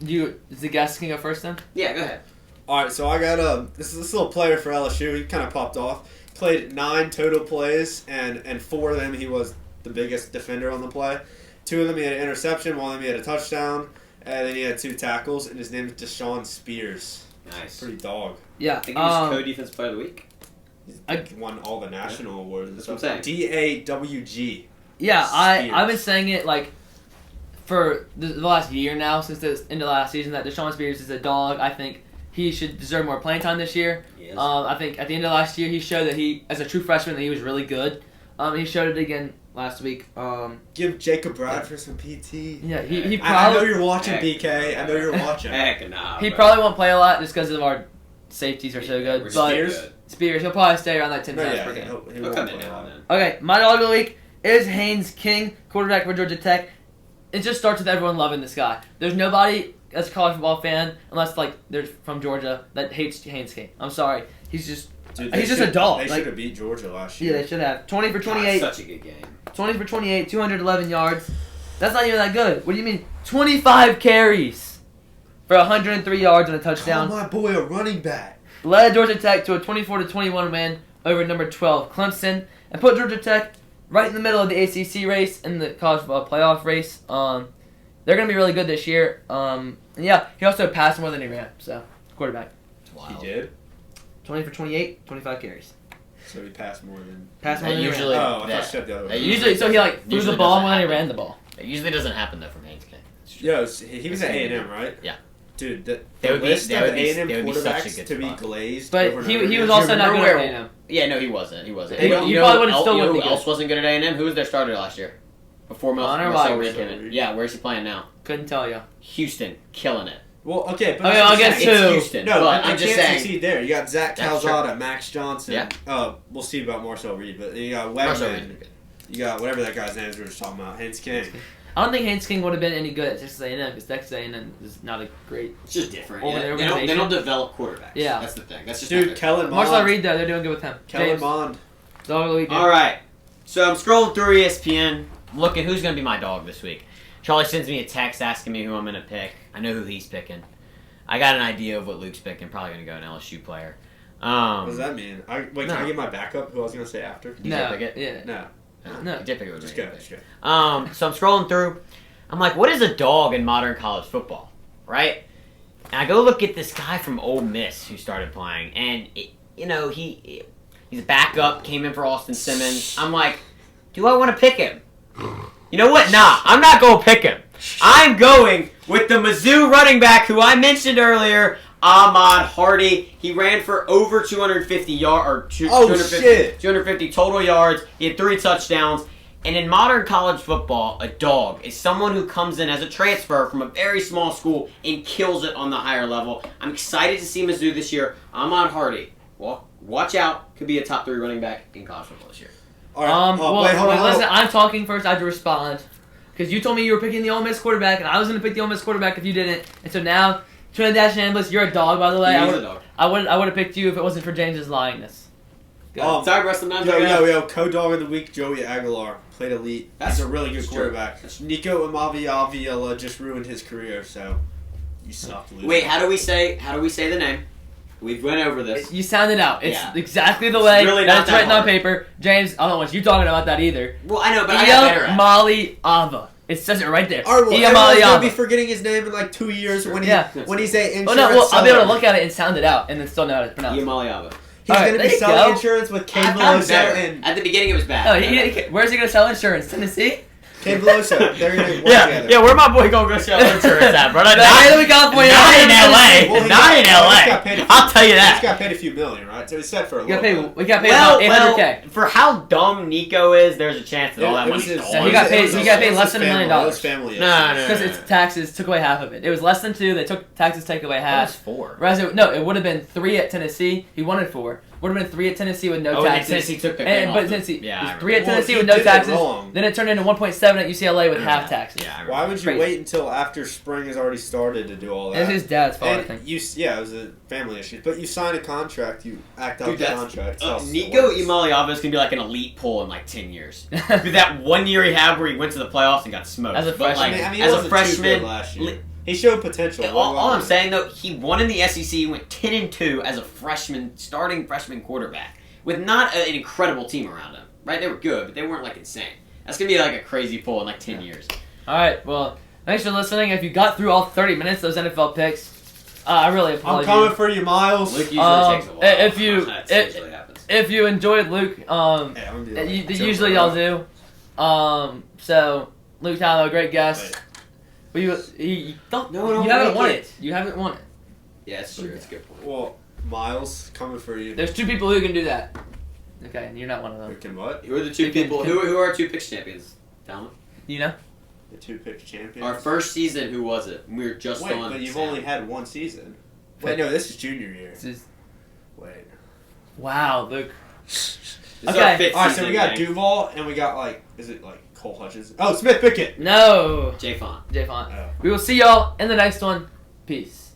Is the guest can go first then? Yeah, go ahead. All right, so I got this little player for LSU. He kind of popped off. Played 9 total plays, and 4 of them he was the biggest defender on the play. 2 of them he had an interception. 1 of them he had a touchdown, and then he had 2 tackles. And his name is Deshaun Spears. Nice. Pretty dog. Yeah. I think he was co-defense player of the week. He won all the national awards. That's what I'm saying. DAWG. Yeah, Spears. I've been saying it like for the last year now, since the end of last season, that Deshaun Spears is a dog. I think he should deserve more playing time this year. Yes. I think at the end of last year, he showed that he, as a true freshman, that he was really good. He showed it again last week. Give Jacob Bradford some PT. Yeah, he I know probably you're watching, Heck. BK. I know you're watching. Heck nah. he bro. probably won't play a lot just because of our safeties are so good. We're But Spears? good. Spears, he'll probably stay around like 10 No, times yeah, per game. he He'll won't come play in a now lot. and then. Okay, my dog of the week is Haynes King, quarterback for Georgia Tech. It just starts with everyone loving this guy. There's nobody as a college football fan, unless like they're from Georgia, that hates Haynes King. I'm sorry. He's just Dude, He's just a dog. They Like- should have beat Georgia last yeah, year. they should have 20 for God, 28, such a good game. 20 for 28, 211 yards. That's not even that good. What do you mean? 25 carries for 103 yards and a Call touchdown. my boy a running back. Led Georgia Tech to a 24-21 win over number 12 Clemson, and put Georgia Tech right in the middle of the ACC race and the college football playoff race. They're gonna be really good this year. And yeah, he also passed more than he ran. So quarterback, He did. 20 for 28, 25 carries. So he passed more than. Passed more That than he usually- ran. Oh, I thought that- you said the other that way. Usually, so he like threw usually the ball doesn't more than he happen. ran the ball. It usually doesn't happen though from Haynes King. Yeah, he was at A&M, right? Yeah. Dude, the They would be- list they of would be- A&M they would be such a quarterbacks good to be spot. glazed. But over and he over was again. also not remember good at where- A&M. Yeah, no, he wasn't. He wasn't. He- You he know probably who would've el- still you know wouldn't who be else wasn't good at A&M? Who was their starter last year? Before Connor Marcel Wright. Reed came in. Yeah, where's he playing now? Couldn't tell you. Houston, killing it. Well, okay, but Okay, that's what I'll I'm get saying. to- It's Houston. No, but they I'm just can't saying. succeed there. You got Zach That's Calzada, Max Johnson. Yeah. We'll see about Marcel Reed, but you got Marcel Reed's Wegman. been good. You got whatever that guy's name is we were just talking about. Haynes King. I don't think Haynes King would have been any good at Texas A&M because Texas A&M is not a great. It's just different. Over Yeah. the They don't organization. develop quarterbacks. Yeah. That's the thing. That's just Dude, Kellen Marcel Mond. Reed though, they're doing good with him. Kellen James, Mond. dog of the weekend. All right. So I'm scrolling through ESPN, looking who's going to be my dog this week. Charlie sends me a text asking me who I'm going to pick. I know who he's picking. I got an idea of what Luke's picking. Probably going to go an LSU player. What does that mean? Can No. I get my backup? Who I was gonna say after? Did you No, pick it? yeah. No, You did pick it with just me. go. Just go. So I'm scrolling through. I'm like, what is a dog in modern college football, right? And I go look at this guy from Ole Miss who started playing, and he's a backup, came in for Austin Simmons. I'm like, do I want to pick him? You know what? Nah, I'm not going to pick him. I'm going with the Mizzou running back who I mentioned earlier, Ahmad Hardy. He ran for over 250 yards, 250 total yards. He had 3 touchdowns. And in modern college football, a dog is someone who comes in as a transfer from a very small school and kills it on the higher level. I'm excited to see Mizzou this year. Ahmad Hardy, well, watch out, could be a top 3 running back in college football this year. All right. Wait, hold on. Listen, I'm talking first. I have to respond because you told me you were picking the Ole Miss quarterback, and I was going to pick the Ole Miss quarterback if you didn't. And so now, Trinidad Chambliss, you're a dog, by the way. He's a dog. I would have picked you if it wasn't for James's lyingness. Sorry, wrestling non Yo, co-dog of the week, Joey Aguilar. Played elite. That's a really good quarterback. That's Nico Amaviavila just ruined his career, so you sucked. Wait, how do we say the name? We've went over this. You sound it out. It's Yeah. exactly the way really that not it's that written on hard. paper. James, I don't want you talking about that either. Well, I know, but I got better at it. Mali Ava. It says it right there. All right, well, Iamali everyone's gonna Ava. be forgetting his name in like 2 years when he Yeah. when he's a insurance. Oh no, well, I'll be able to seller. look at it and sound it out, and then still know how to pronounce it. Yamaliava. He's All right, gonna there be you selling go. insurance with Kane I'm Veloso better. and At the beginning, it was bad. Oh, where's he gonna sell insurance? Tennessee? Kane Veloso. They're gonna work together. Yeah, where my boy gonna go sell insurance at, brother? Hey, we got for you. Not in Well, LA. he Not in got paid LA. a few- I'll tell you He just that. got paid a few million, right? So he's set for a We got little paid. bit. We got paid about $800K. For how dumb Nico is, there's a chance that all that It was money's his- gone. He got it paid- was he his- got paid it was less his than $1 million. family- it was family No, issues. Because it's taxes took away half of it. It was less than 2. They took taxes take away That was half. 4. Whereas it would have been 3 at Tennessee. He wanted 4. Would have been 3 at Tennessee with no Oh, and taxes. Tennessee took the thing But off. Tennessee, Yeah, it was I 3 at remember. Tennessee Well, with no he did it taxes. wrong. Then it turned into 1.7 at UCLA with half taxes. Yeah, I remember. Why would you Crazy. wait until after spring has already started to do all that? It's his dad's fault, I And think. it was a family issue. But you sign a contract, you act out Dude, the that's- contract. That's how it Nico works. Imaliava is going to be like an elite pull in like 10 years. With that 1 year he had where he went to the playoffs and got smoked. As a But, freshman. like, I mean, he as a wasn't too good freshman, last year. He showed potential. all I'm saying though, he won in the SEC, went 10-2 as a freshman, starting freshman quarterback with not an incredible team around him. Right? They were good, but they weren't like insane. That's gonna be like a crazy pull in like 10 years. All right. Well, thanks for listening. If you got through all 30 minutes of those NFL picks, I really I'm apologize. coming for you, Miles. Luke usually Um, takes a while. if you- That usually happens. If you enjoyed Luke, Hey, I'm gonna do like Joe usually Burrow. y'all do. So Luke Tyler, a great guest. But you don't. No, you haven't make won it. it. You haven't won it. Yeah, it's true. It's a good point. Well, Miles, coming for you. There's 2 people who can do that. Okay, and you're not one of them. Who can what? Who are the 2 You can- people? Who are our 2 picks champions? Tell me. You know? The 2-pick champions. Our first season, who was it? We were just Wait, on. but you've Sam. only had 1 season. Wait, no, this is junior year. This is, Wait. wow, Luke. This is Okay. our 5th All right, so season, we got gang. Duval, and we got is it Cole Hutchins? Oh, Smith Pickett. No. Jay Font. Jay Font. Oh. We will see y'all in the next one. Peace.